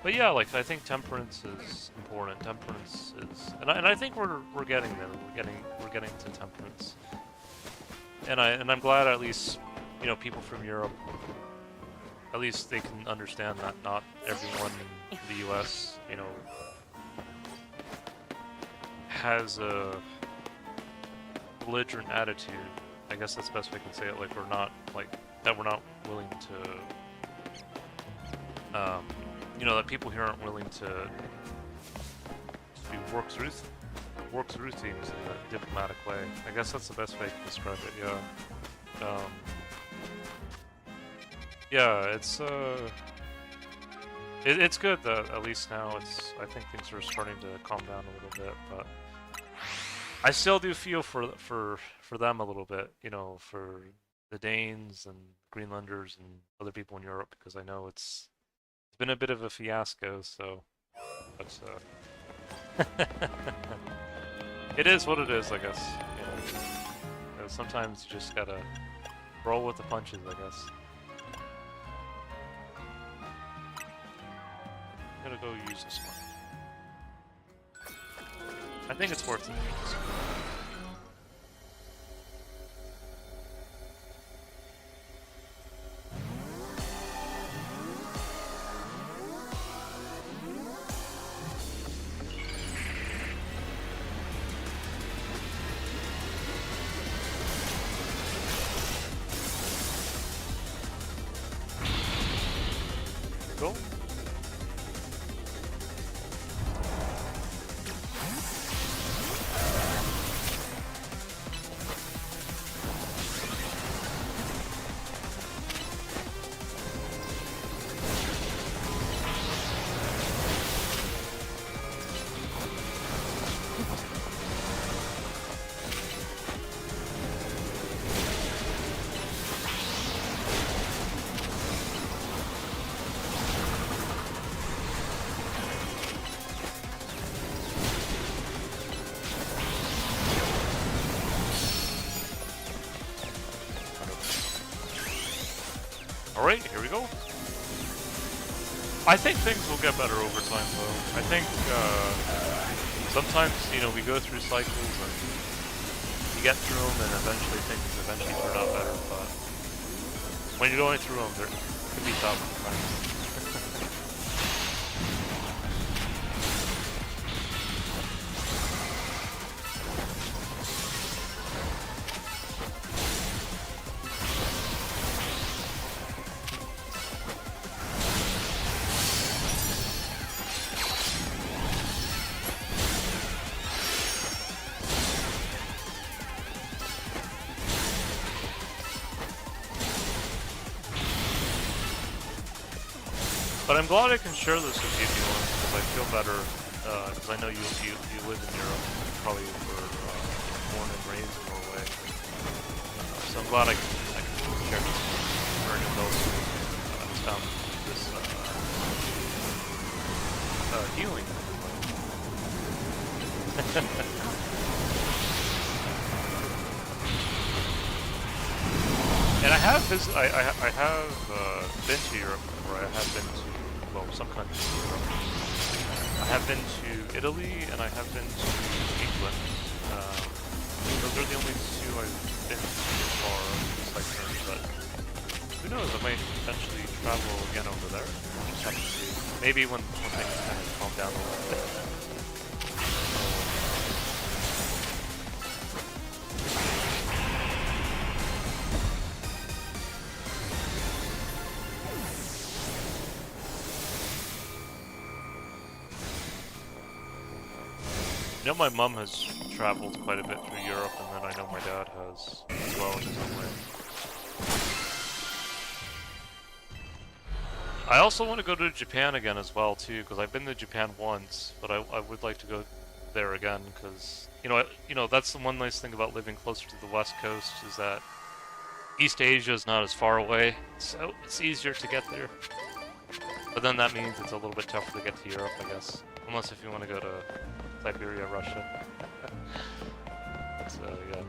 but yeah, like I think temperance is important. Temperance is, and I think we're getting there. We're getting to temperance, and I'm glad at least, you know, people from Europe, at least they can understand that not everyone in the U.S., you know, has a belligerent attitude. I guess that's the best way I can say it. Like we're not willing to, you know, that people here aren't willing to work through things in a diplomatic way. I guess that's the best way to describe it. Yeah. Yeah, it's good that at least now I think things are starting to calm down a little bit, but I still do feel for them a little bit, you know, for the Danes and Greenlanders and other people in Europe, because I know it's been a bit of a fiasco, so but it is what it is, I guess. You know, sometimes you just gotta roll with the punches, I guess. I'm gonna go use this one. I think it's worth it. Cool. Alright, here we go. I think things will get better over time, though. I think, sometimes, you know, we go through cycles and you get through them and eventually things turn out better, but when you're going through them, there can be tough sometimes. But I'm glad I can share this with you, Dylan, because I feel better, because I know you live in Europe, probably were born and raised in Norway. So I'm glad I can share this for anyone else who's found this healing. And I have been to Europe, or I have been to, well, some countries in Europe. I have been to Italy, and I have been to England. Those are the only two I've been to so far, sightseeing, but who knows, I might eventually travel again over there. Just have to see. Maybe when things kind of calm down a little bit. I know my mum has traveled quite a bit through Europe, and then I know my dad has as well in his own way. I also want to go to Japan again as well too, because I've been to Japan once, but I would like to go there again because you know that's the one nice thing about living closer to the West Coast is that East Asia is not as far away, so it's easier to get there. But then that means it's a little bit tougher to get to Europe, I guess, unless if you want to go to Siberia, Russia. So, yeah.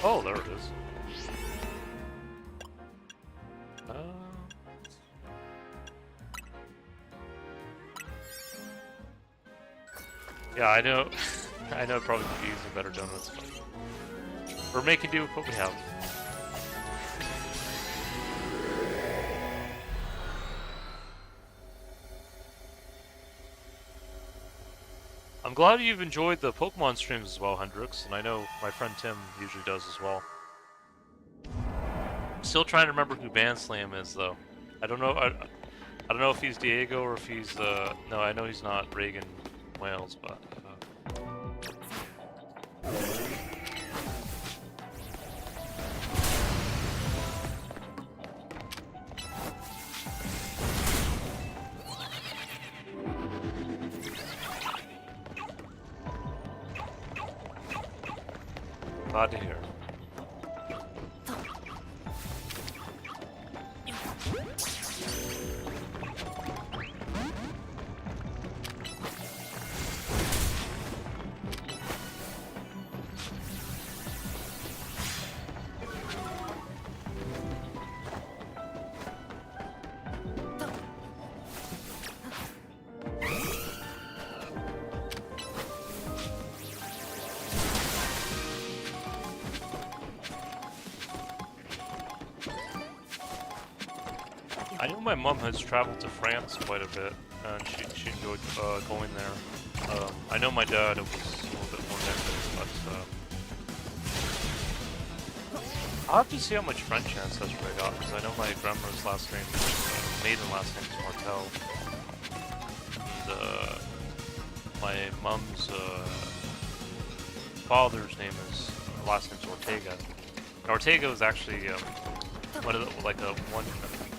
Oh, there it is. Yeah, I know. I know. Probably could be using better donuts, but we're making do with what we have. I'm glad you've enjoyed the Pokemon streams as well, Hendrix, and I know my friend Tim usually does as well. Still trying to remember who Banslam is, though. I don't know. I don't know if he's Diego or if he's no, I know he's not Reagan Wales, but. Glad to hear. I know my mom has traveled to France quite a bit, and she enjoyed going there. I know my dad was a little bit more negative, but I'll have to see how much French ancestry I got, because I know my grandma's last name, maiden last name is Martel, and my mom's father's name is last name's Ortega. And Ortega was actually one of the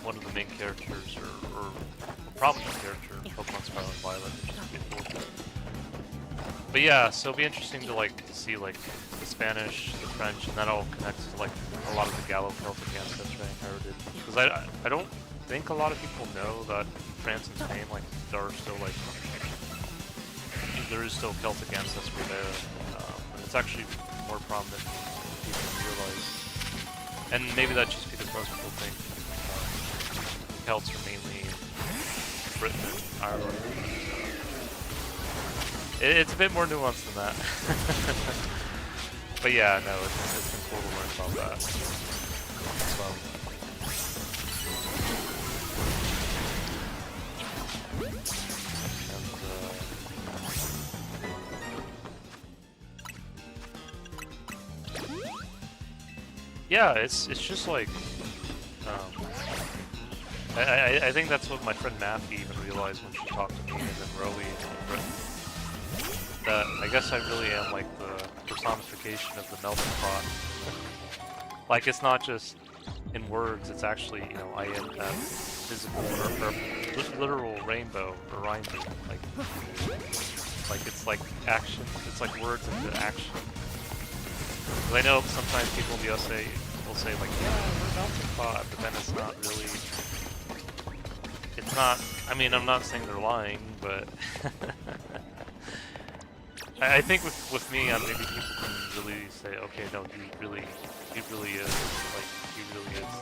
one of the main characters, or prominent character in Pokemon Scarlet and Violet, which is pretty cool. But yeah, so it'll be interesting to like to see like the Spanish, the French, and that all connects to like a lot of the Gallo-Celtic ancestry I inherited. Because I don't think a lot of people know that France and Spain like there are still like there is still Celtic ancestry there, and it's actually more prominent than people realize. And maybe that's just because most people think Celts are mainly in Britain and Ireland. It's a bit more nuanced than that. But yeah, no, it's been cool to learn about that as well. Yeah, it's just like I think that's what my friend Matthew even realized when she talked to me and then Rowie in Britain. That I guess I really am like the personification of the melting pot. Like it's not just in words; it's actually I am that physical or literal rainbow or rainbow. Like it's like action. It's like words into action. Because I know sometimes people in the USA will say like, yeah, we're a melting pot, but then it's not really. It's not. I mean, I'm not saying they're lying, but I think with me, maybe people can really say, okay, no, he really is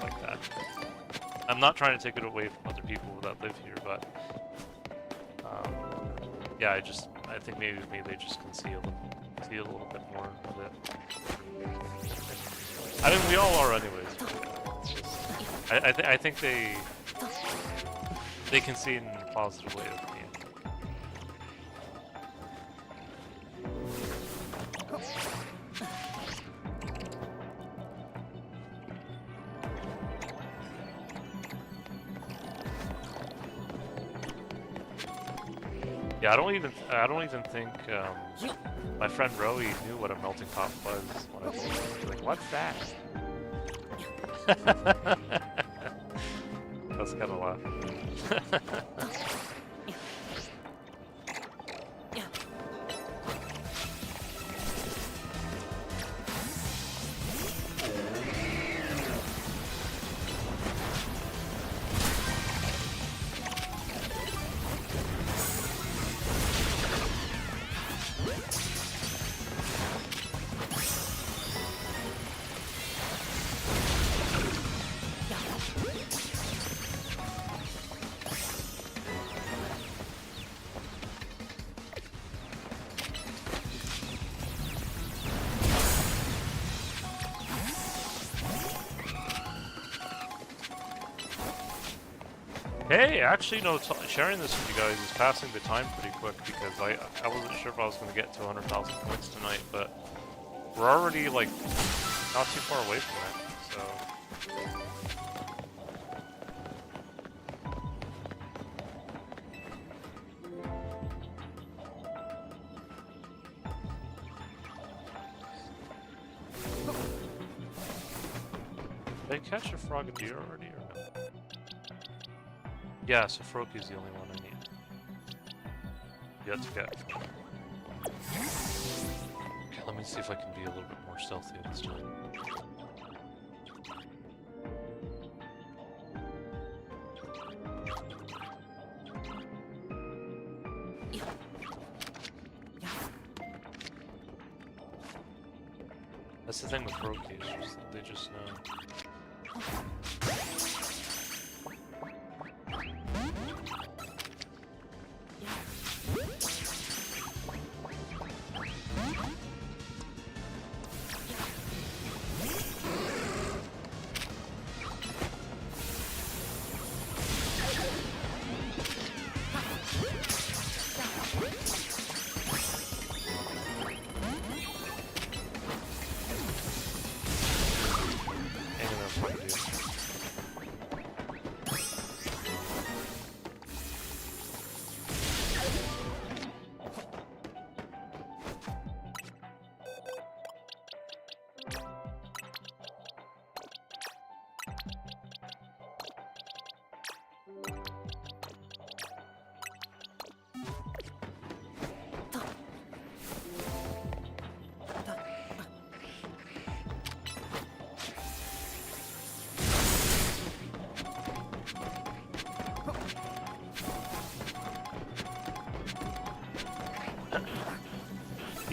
like that. I'm not trying to take it away from other people that live here, but yeah, I think maybe with me they just can see a little bit more of it. I mean, we all are anyways. I think they can see it in a positive way with me. Yeah, I don't even think my friend Rowie knew what a melting pot was when I told him. Like, what's that? That's kind of laugh. Hey, actually, no, sharing this with you guys is passing the time pretty quick because I wasn't sure if I was going to get to 100,000 points tonight, but we're already, like, not too far away from it, so... Did I catch a frogadier already, or no? Yeah, so Froaki's the only one I need. Yet to get. Okay, let me see if I can be a little bit more stealthy this time. That's the thing with Froakies, they just know.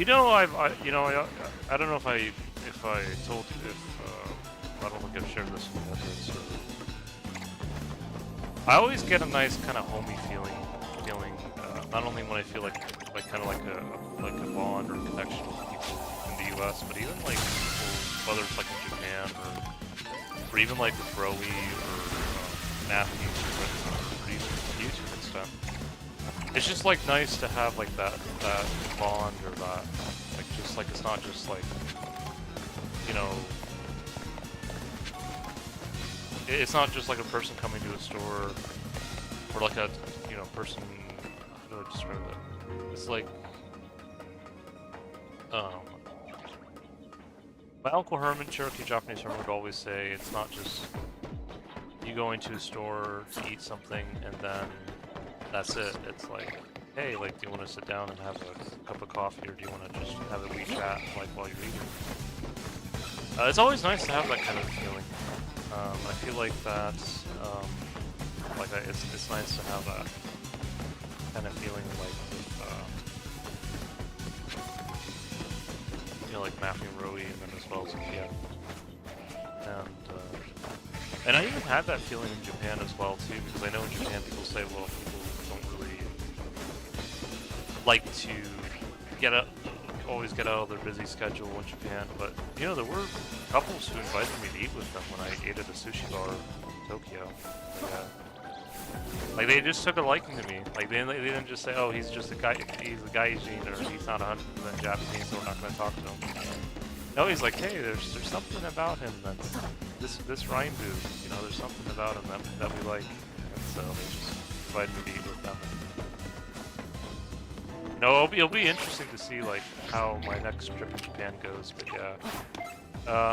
You know, you know, I don't know if I told you I don't think I've shared this with you. I always get a nice kind of homey feeling, not only when I feel like kind of like a bond or connection with people in the U.S., but even like people, whether it's like in Japan or even like with Broe or Matthew or even YouTube and stuff. It's just like nice to have like that bond or that like just like it's not just like, you know, it's not just like a person coming to a store or like a, you know, person, how do I describe it? It's like my Uncle Herman, Cherokee Japanese Herman, would always say it's not just you go into a store to eat something and then that's it. It's like, hey, like, do you want to sit down and have a cup of coffee, or do you want to just have a wee chat, like, while you're eating? It's always nice to have that kind of feeling. I feel like that, it's nice to have that kind of feeling, like, you know, like Matthew and Rowie, and then as well as Kia. And I even had that feeling in Japan as well, too, because I know in Japan people say, well, people don't really like to always get out of their busy schedule in Japan, but, you know, there were couples who invited me to eat with them when I ate at a sushi bar in Tokyo. Like, they just took a liking to me. Like, they didn't just say, oh, he's just a guy, he's a gaijin, or he's not 100% Japanese, so we're not going to talk to him. No, he's like, hey, there's something about him that's, this Rainbu, you know, there's something about him that we like, and so they just invited me to eat with them. You know, it'll be interesting to see, like, how my next trip to Japan goes, but yeah.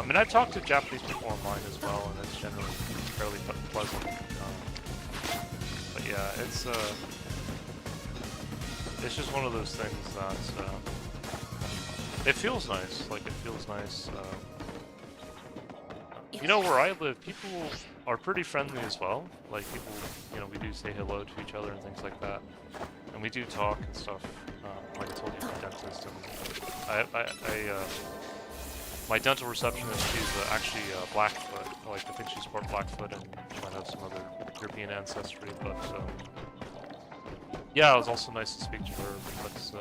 And I've talked to Japanese people online as well, and it's generally fairly pleasant. But yeah, it's just one of those things that, it feels nice. Like, it feels nice. You know, where I live, people are pretty friendly as well. Like, people, you know, we do say hello to each other and things like that. And we do talk and stuff. Like I told you, my dentist, and my dental receptionist, she's actually Blackfoot. Like, I think she's part Blackfoot, and she might have some other European ancestry, but, yeah, it was also nice to speak to her, but,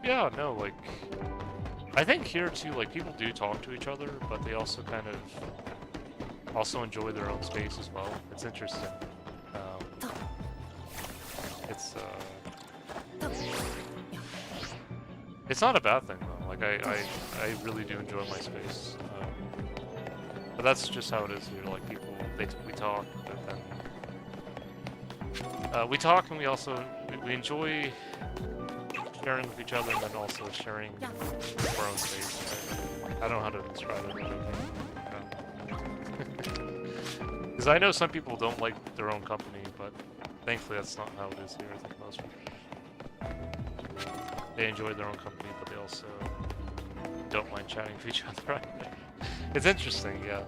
yeah, no, like, I think here, too, like, people do talk to each other, but they also kind of also enjoy their own space as well. It's interesting. It's not a bad thing, though. Like, I really do enjoy my space. But that's just how it is here. Like, people, we talk, but then we talk, and we also we enjoy sharing with each other, and then also sharing our own space. I don't know how to describe it. Because I know some people don't like their own company, but thankfully that's not how it is here. I think most people, they enjoy their own company, but they also don't mind chatting to each other. It's interesting, yeah.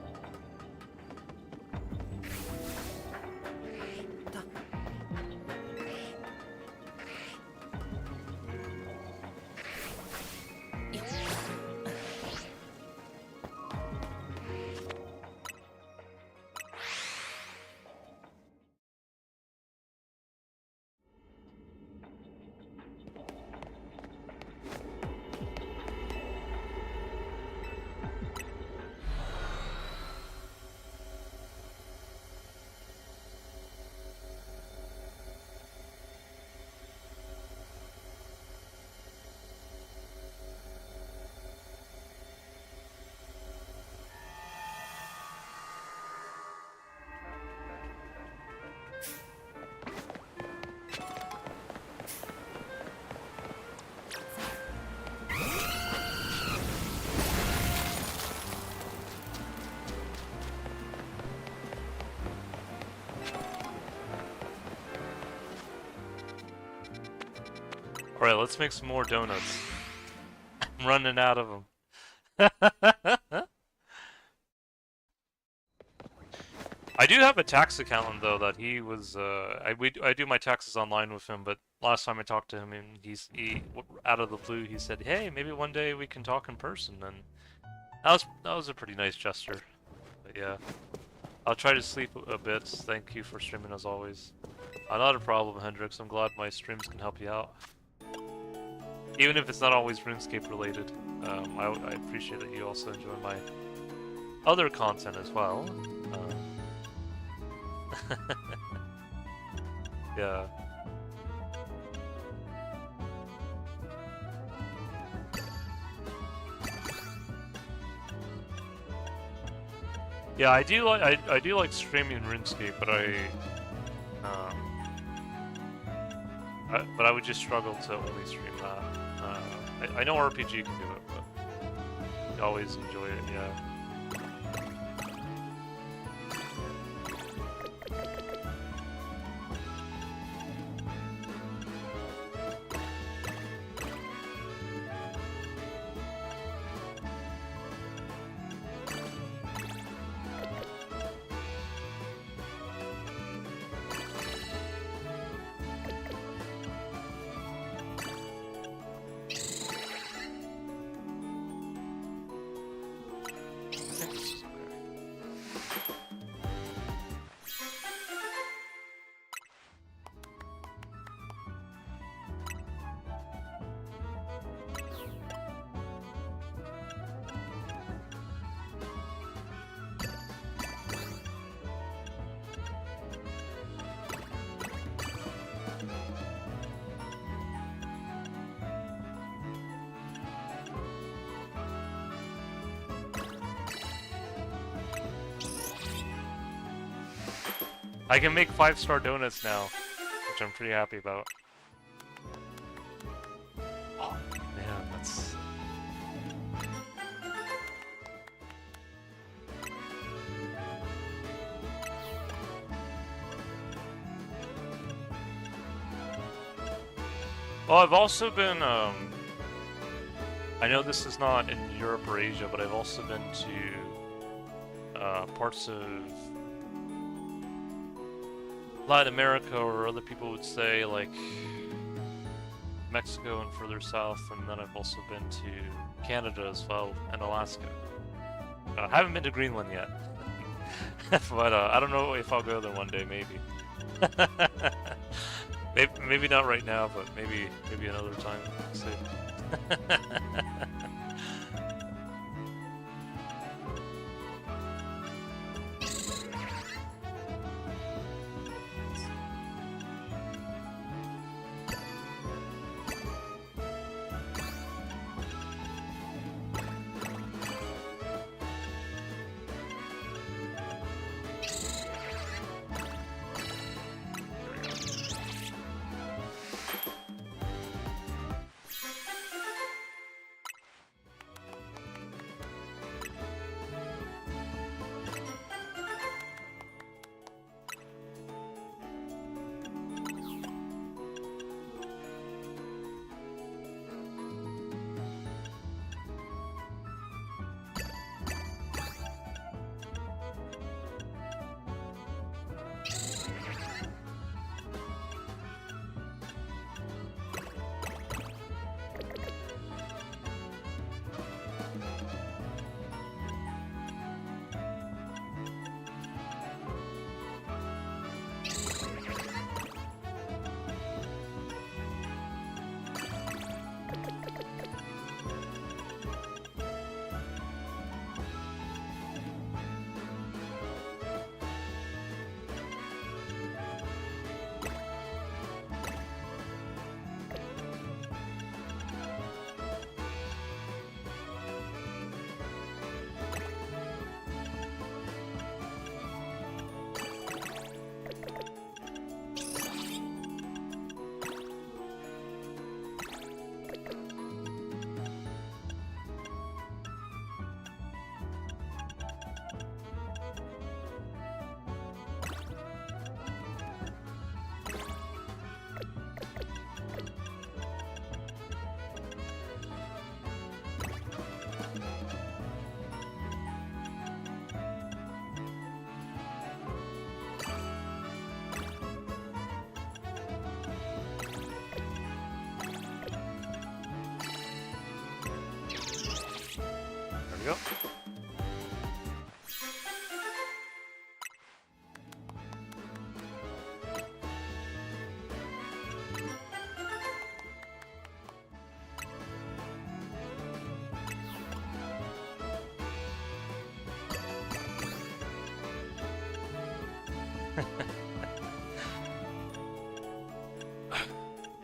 Alright, let's make some more donuts. I'm running out of them. I do have a tax accountant though that he was. I do my taxes online with him, but last time I talked to him, and he out of the blue he said, "Hey, maybe one day we can talk in person," and that was a pretty nice gesture. But yeah, I'll try to sleep a bit. Thank you for streaming as always. Not a problem, Hendrix. I'm glad my streams can help you out. Even if it's not always RuneScape related. I appreciate that you also enjoy my other content as well. Yeah. Yeah, I do like streaming RuneScape, but I would just struggle to only stream that. I know RPG can do it, but I always enjoy it, yeah. I can make 5-star donuts now, which I'm pretty happy about. Oh man, that's... Well, I've also been, I know this is not in Europe or Asia, but I've also been to parts of Latin America, or other people would say, like Mexico and further south, and then I've also been to Canada as well, and Alaska. I haven't been to Greenland yet, but I don't know if I'll go there one day, maybe. Maybe not right now, but maybe another time. We'll see.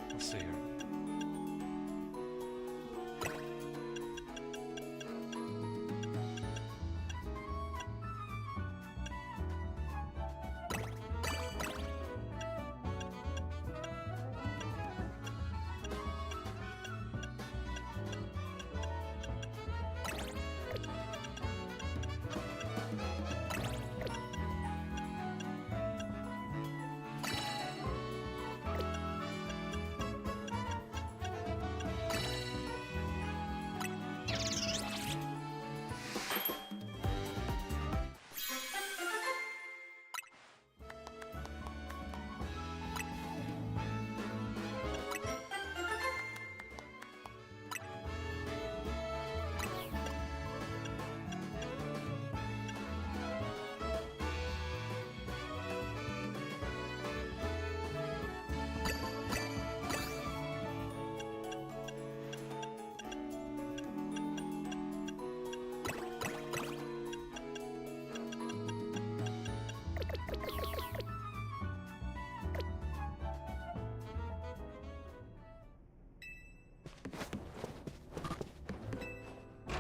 Let's see here.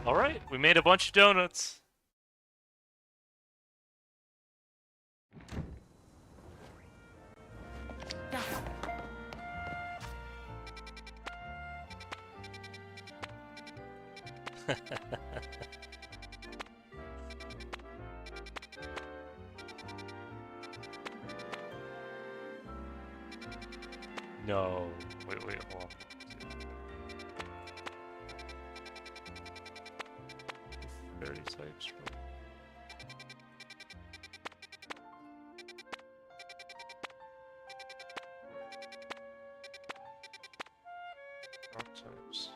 Alright, we made a bunch of donuts. No. Wait, hold on. Fairy types. Rock types.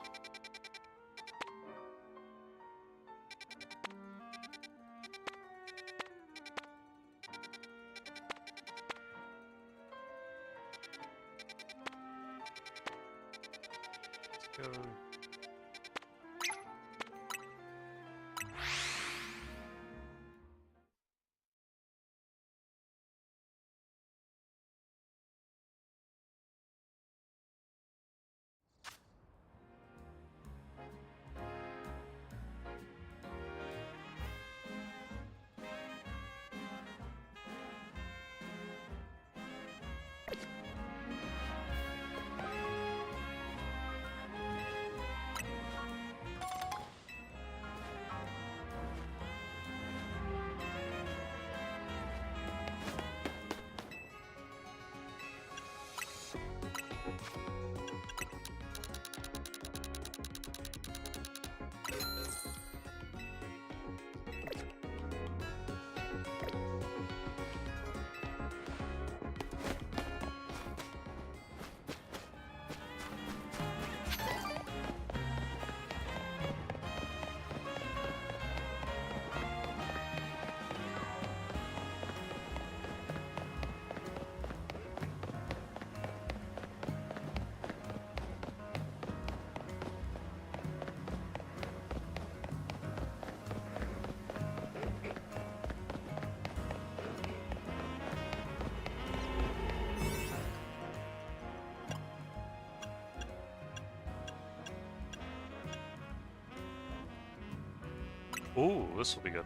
Let's go. Ooh, this will be good.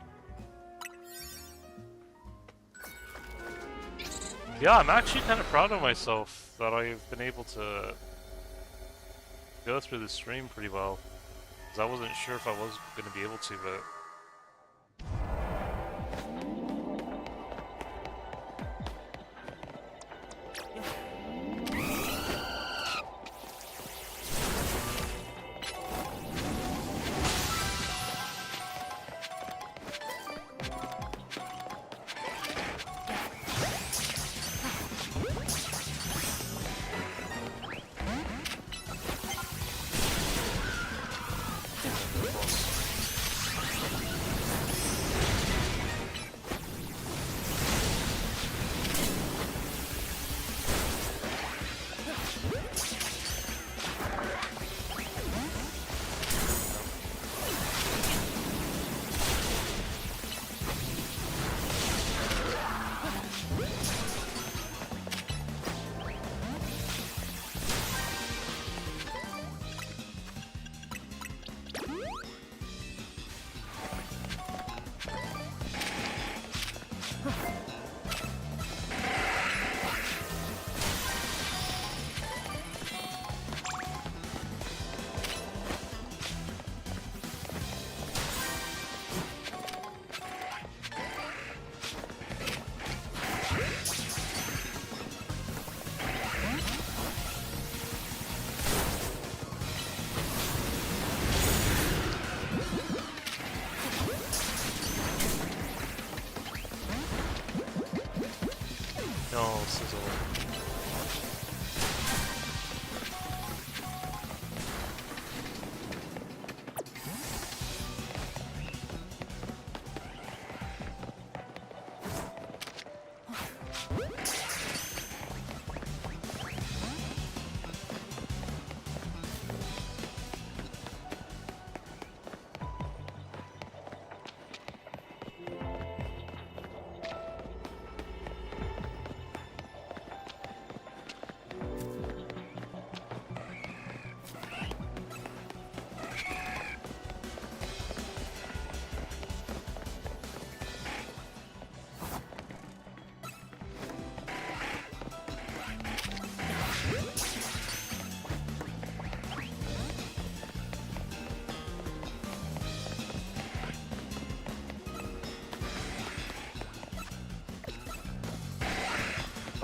Yeah, I'm actually kind of proud of myself that I've been able to go through the stream pretty well. Because I wasn't sure if I was going to be able to, but... No, sizzle.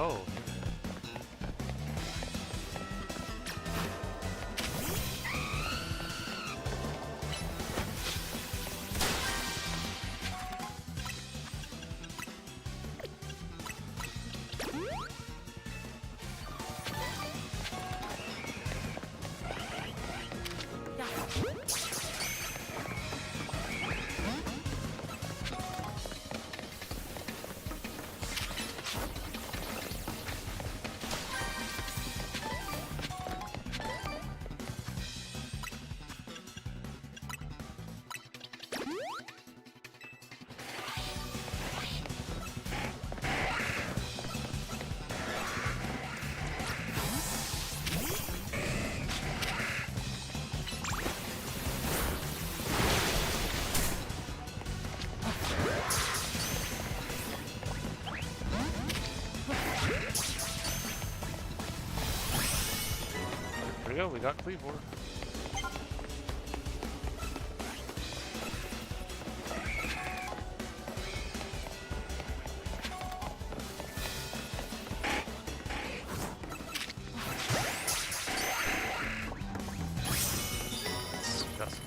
Oh. There we go, we got Cleavor. Yes.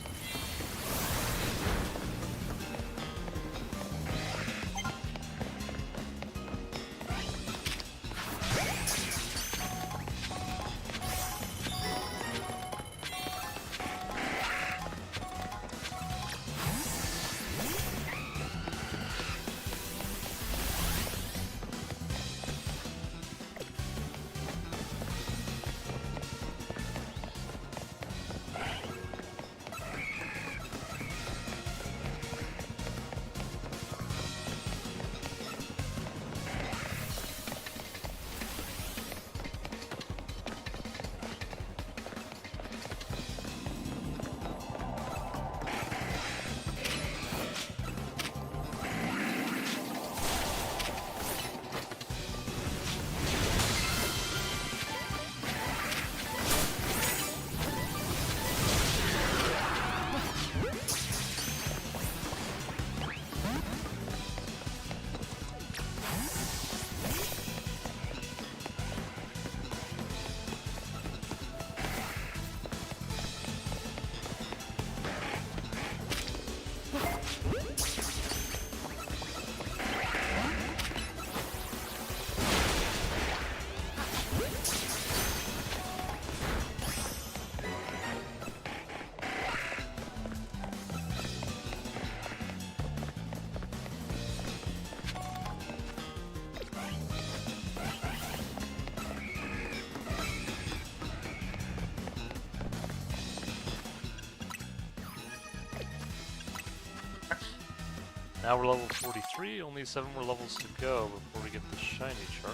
Now we're level 43, only 7 more levels to go before we get the shiny charm.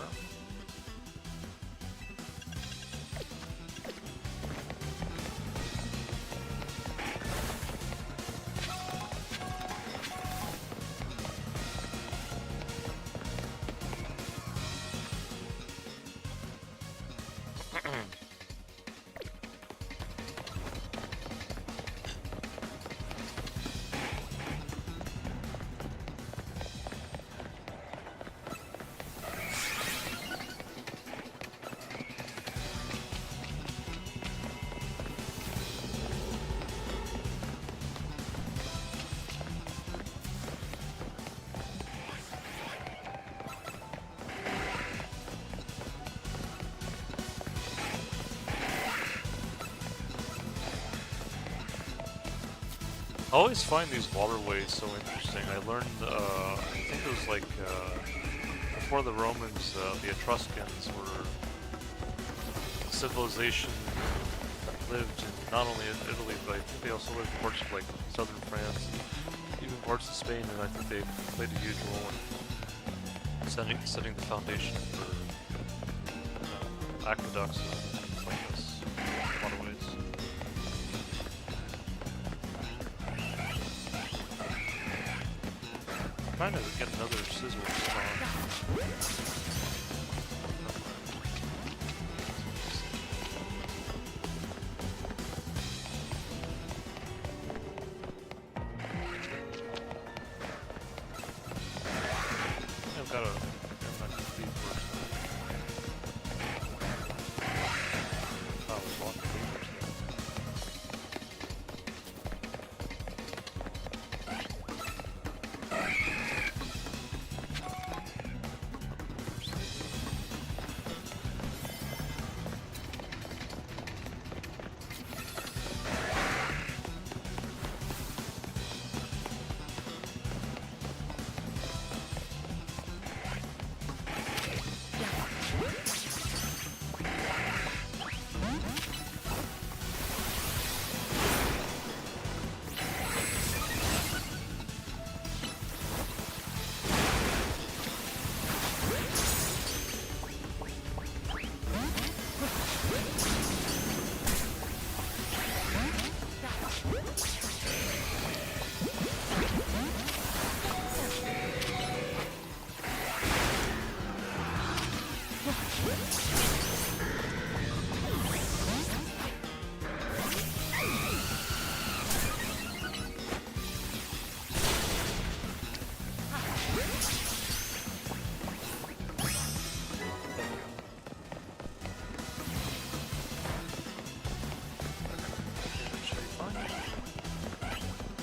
I always find these waterways so interesting. I learned, I think it was like, before the Romans, the Etruscans were a civilization that lived in not only in Italy, but I think they also lived in parts of like southern France, even parts of Spain, and I think they played a huge role in setting the foundation for aqueducts and things like this, waterways. I'm trying to get another sizzle spawn. I've got a complete version. Oh, it's locked in there.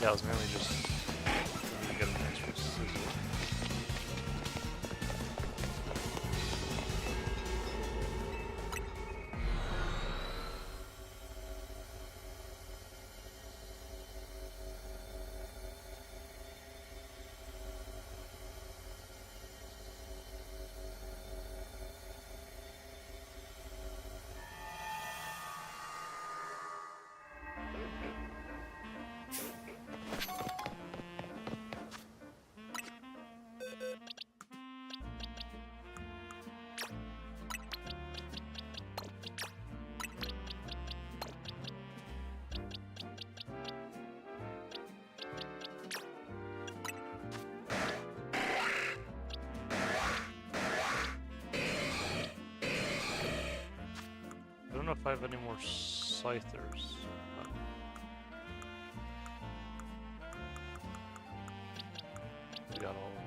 Yeah, I was mainly just trying to get an extra sizzle. I don't know if I have any more scythers. We got all of them.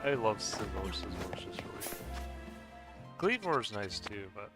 I love Sizzler. Sizzler's just really cool. Cleavor's nice too, but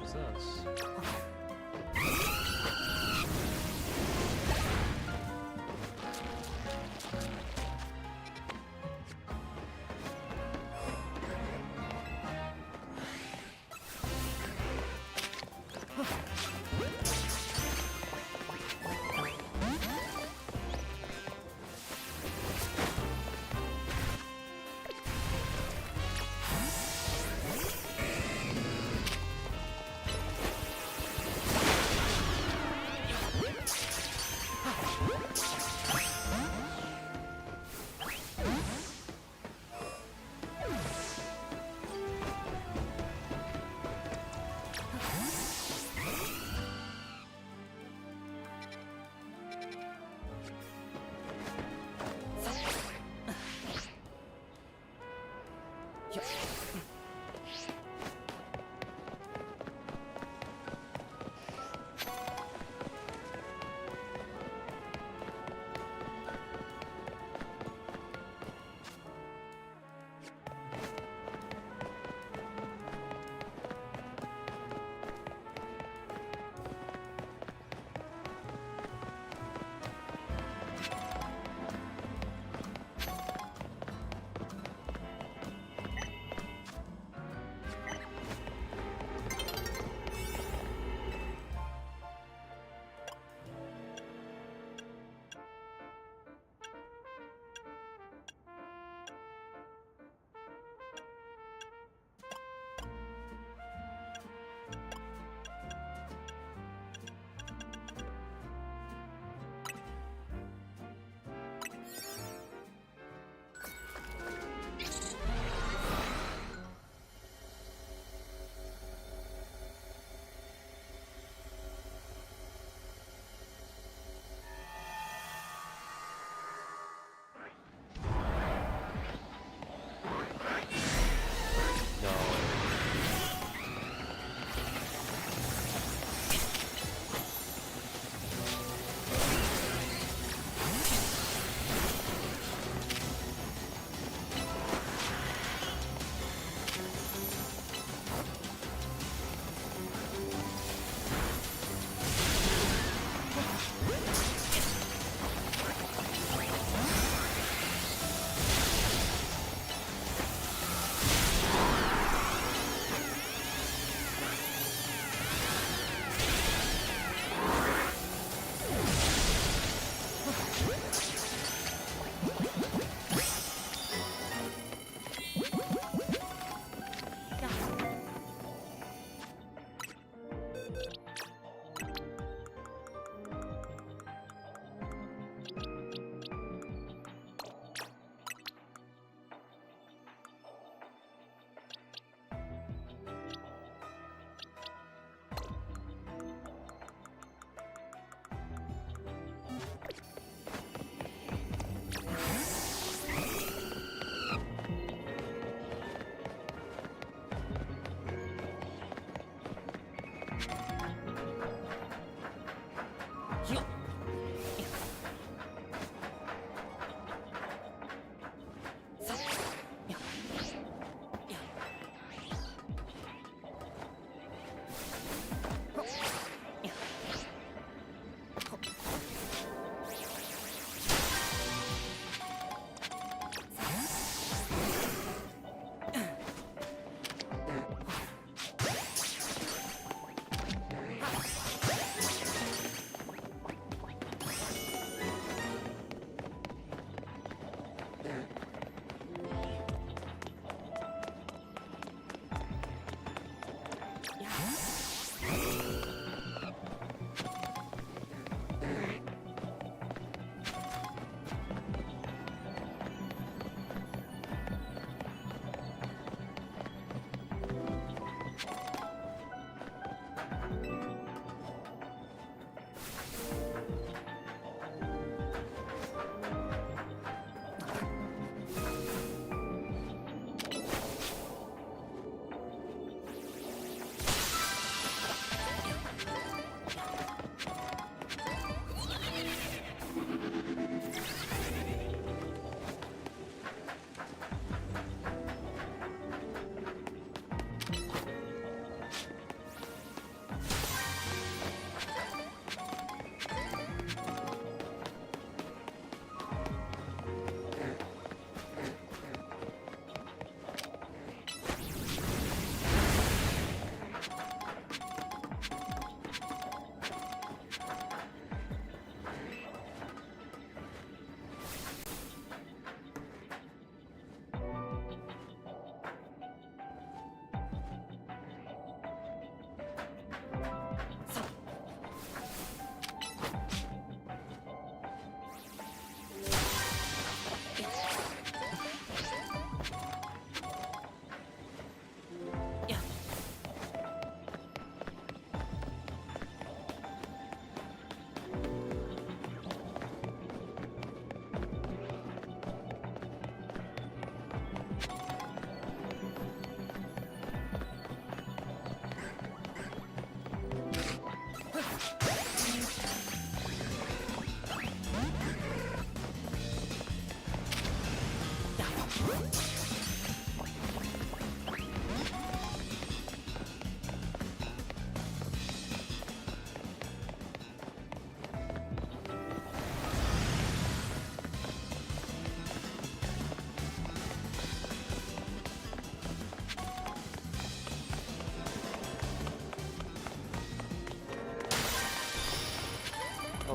What's this?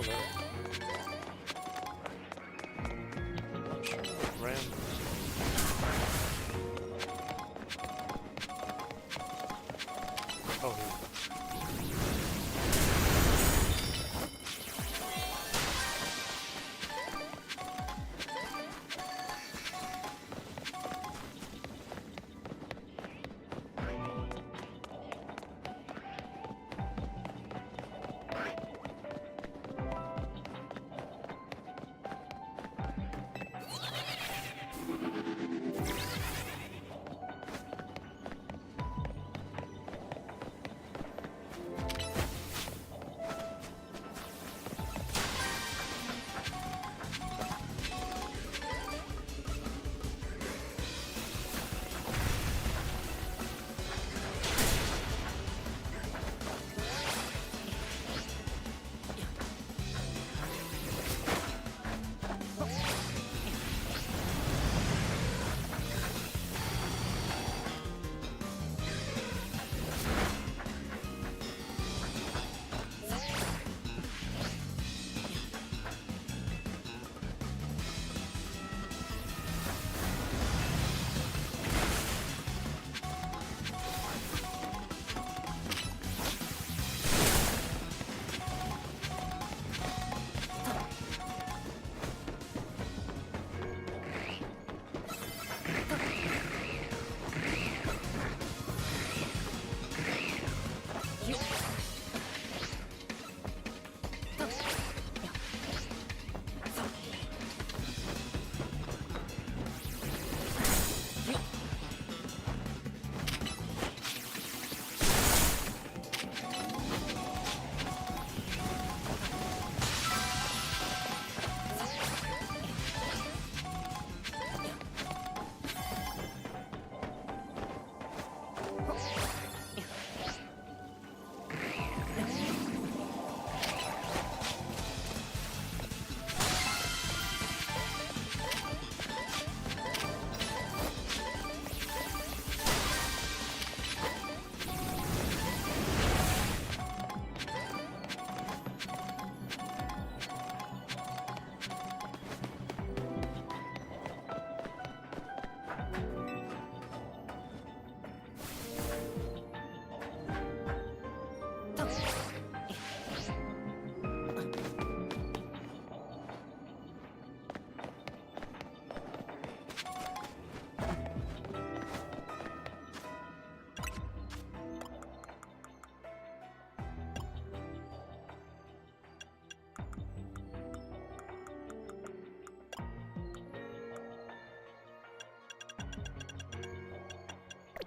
hell that? Not sure. Ram. Oh, here.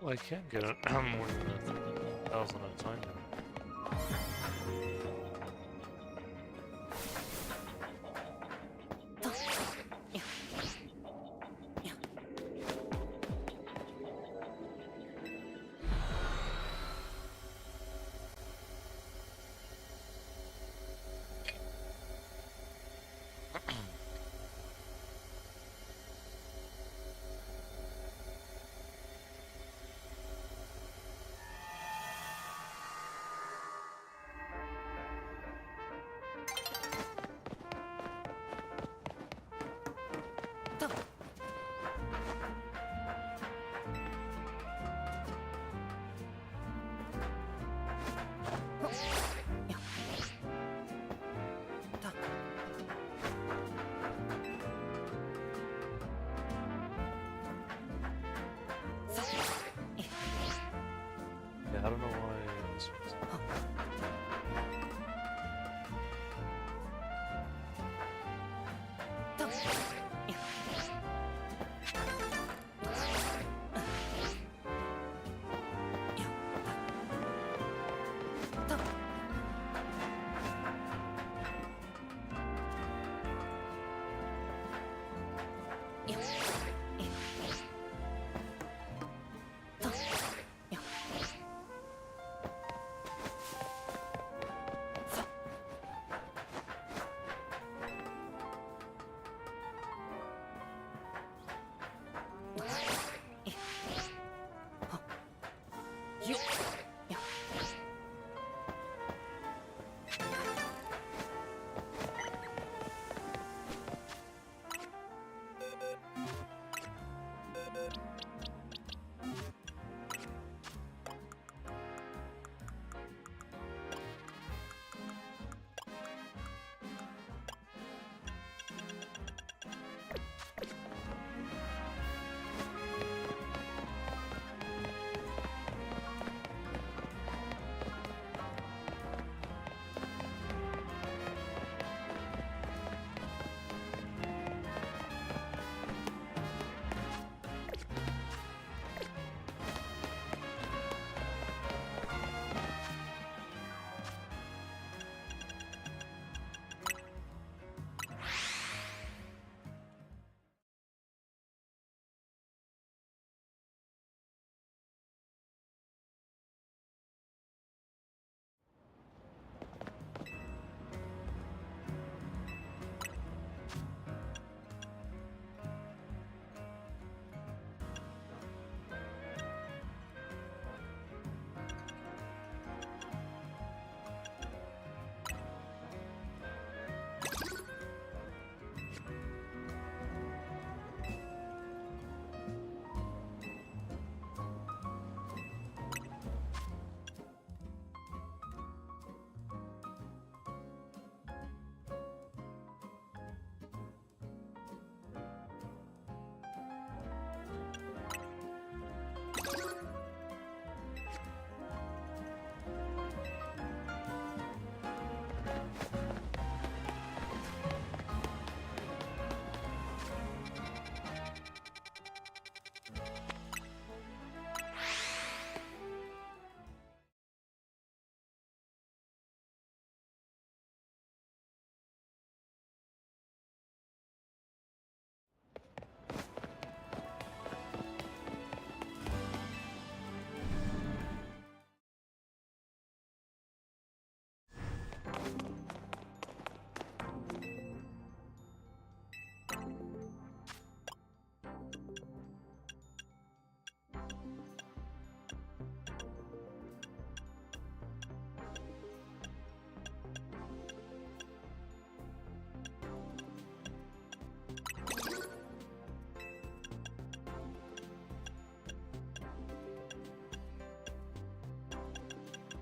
Well, I can't get it more than 1,000 at a time now. Yeah, I don't know why this was.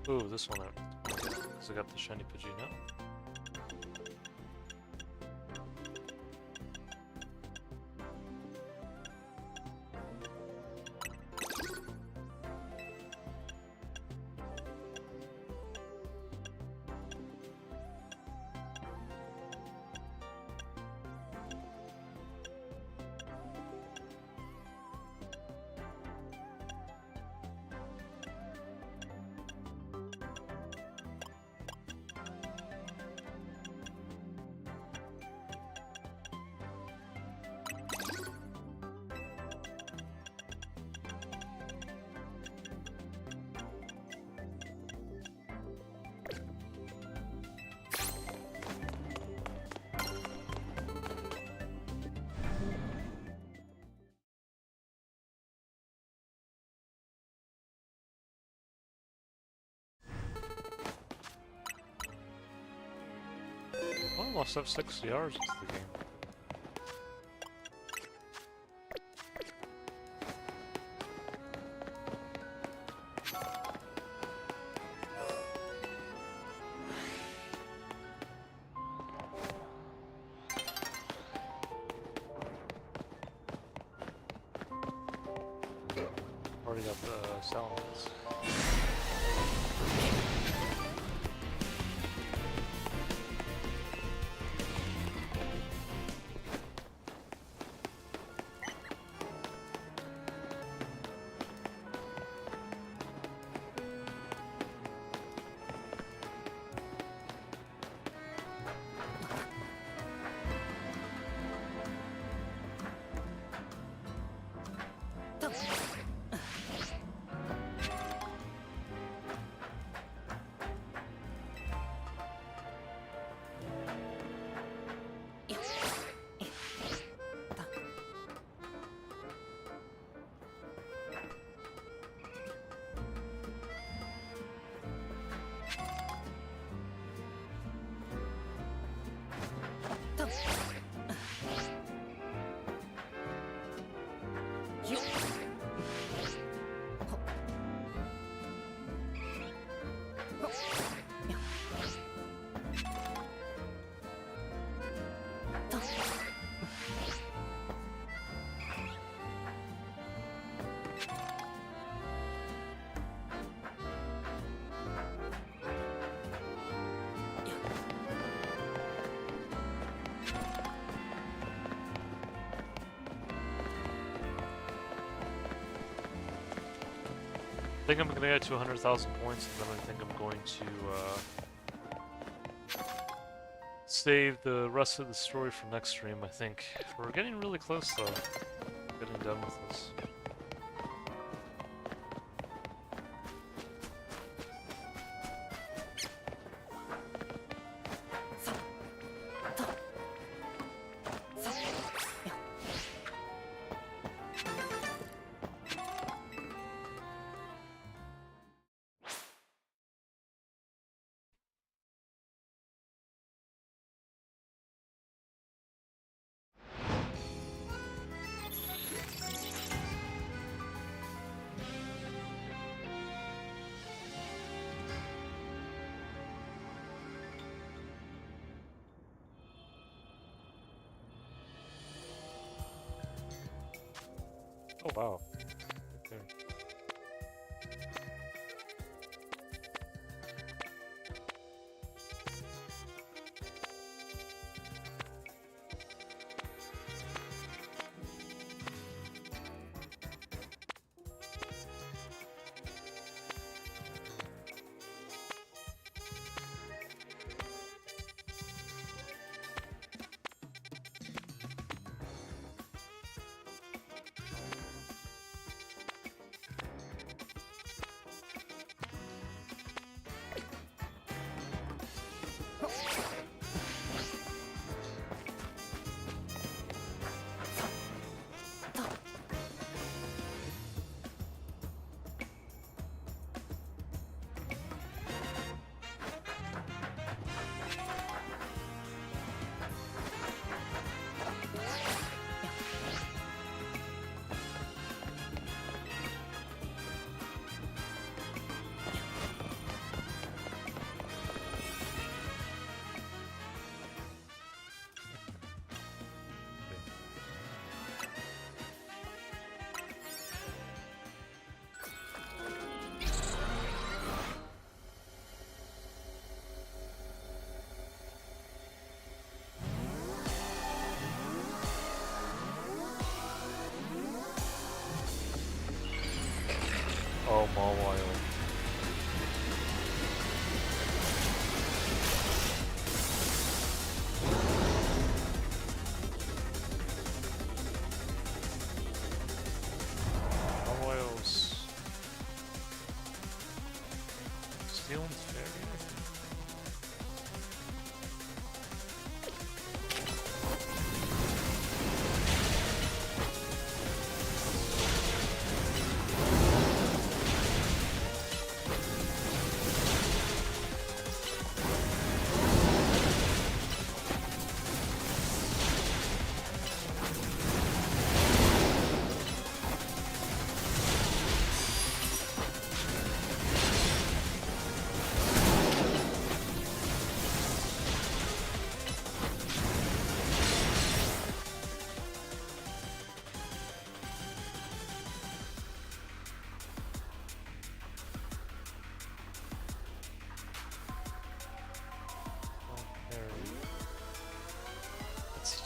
Ooh, this one out. Because I got the shiny Pidgey now. I almost have 60 hours into the game. Already got the salads. I think I'm gonna get to 100,000 points, and then I think I'm going to save the rest of the story for next stream, I think. We're getting really close, though. Getting done with this. Oh wow. Okay.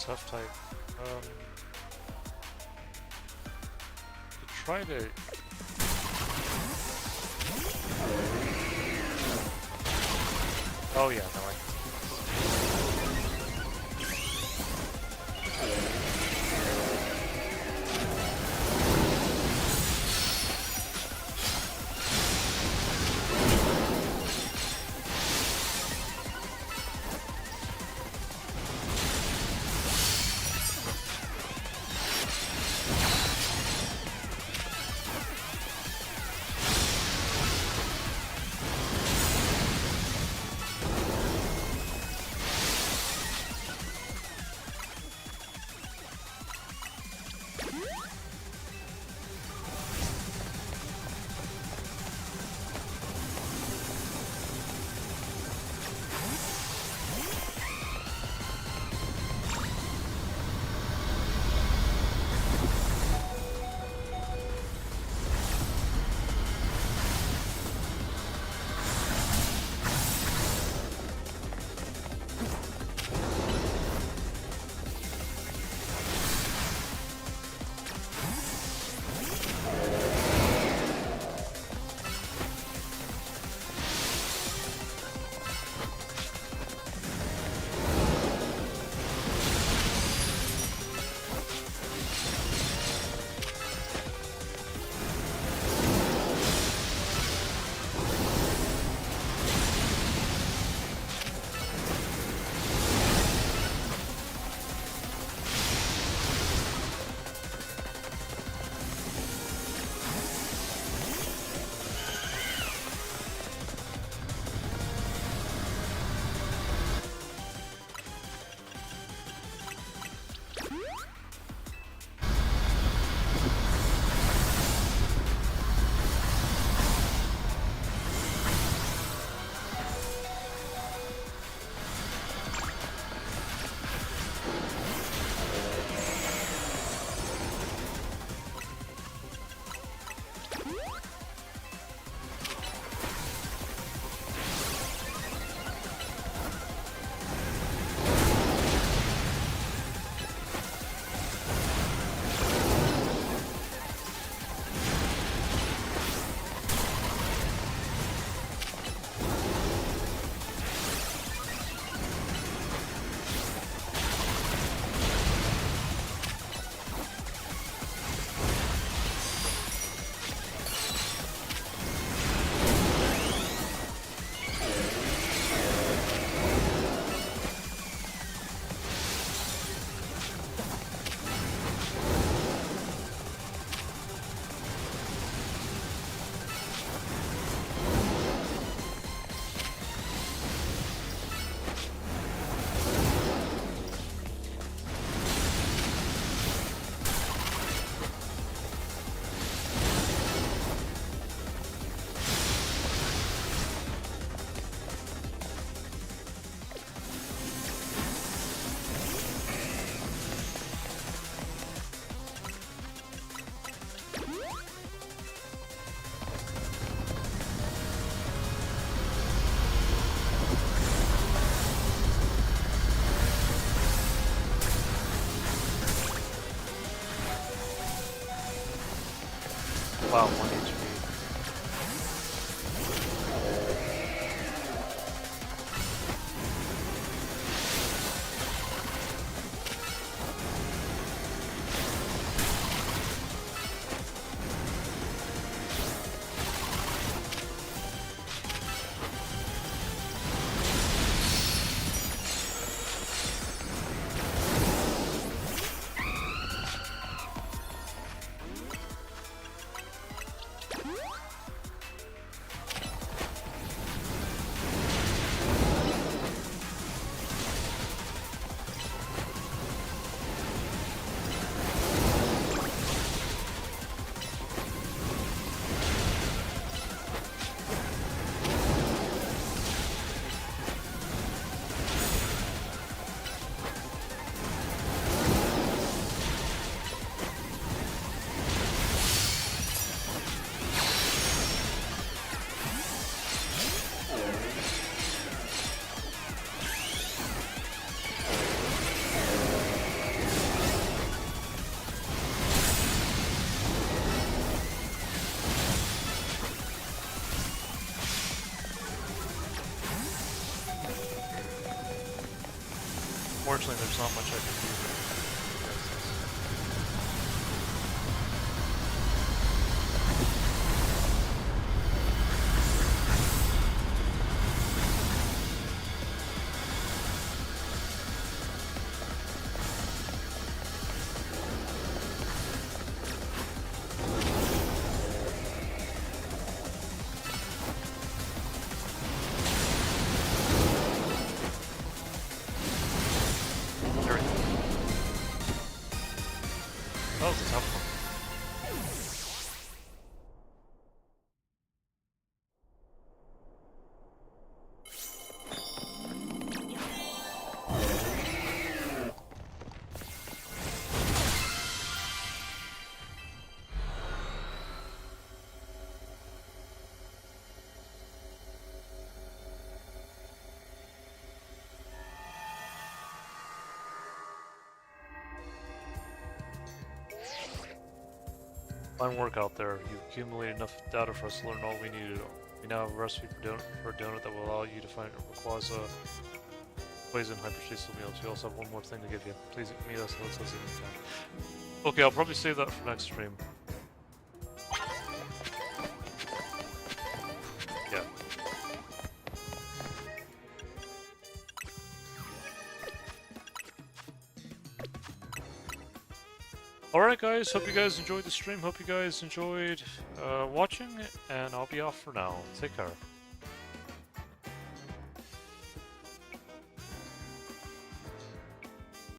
tough type. Try to... Oh yeah, no, I... Wow, 1 HP. Fortunately, there's not much I can do against this. There we go. That was a tough one. Fine work out there. You've accumulated enough data for us to learn all we needed. We now have a recipe for a donut that will allow you to find Rayquaza poison hyperstasis meals. We also have one more thing to give you. Please meet us as soon as you can. Okay, I'll probably save that for next stream. Yeah. Alright guys, hope you guys enjoyed the stream, hope you guys enjoyed watching, and I'll be off for now. Take care.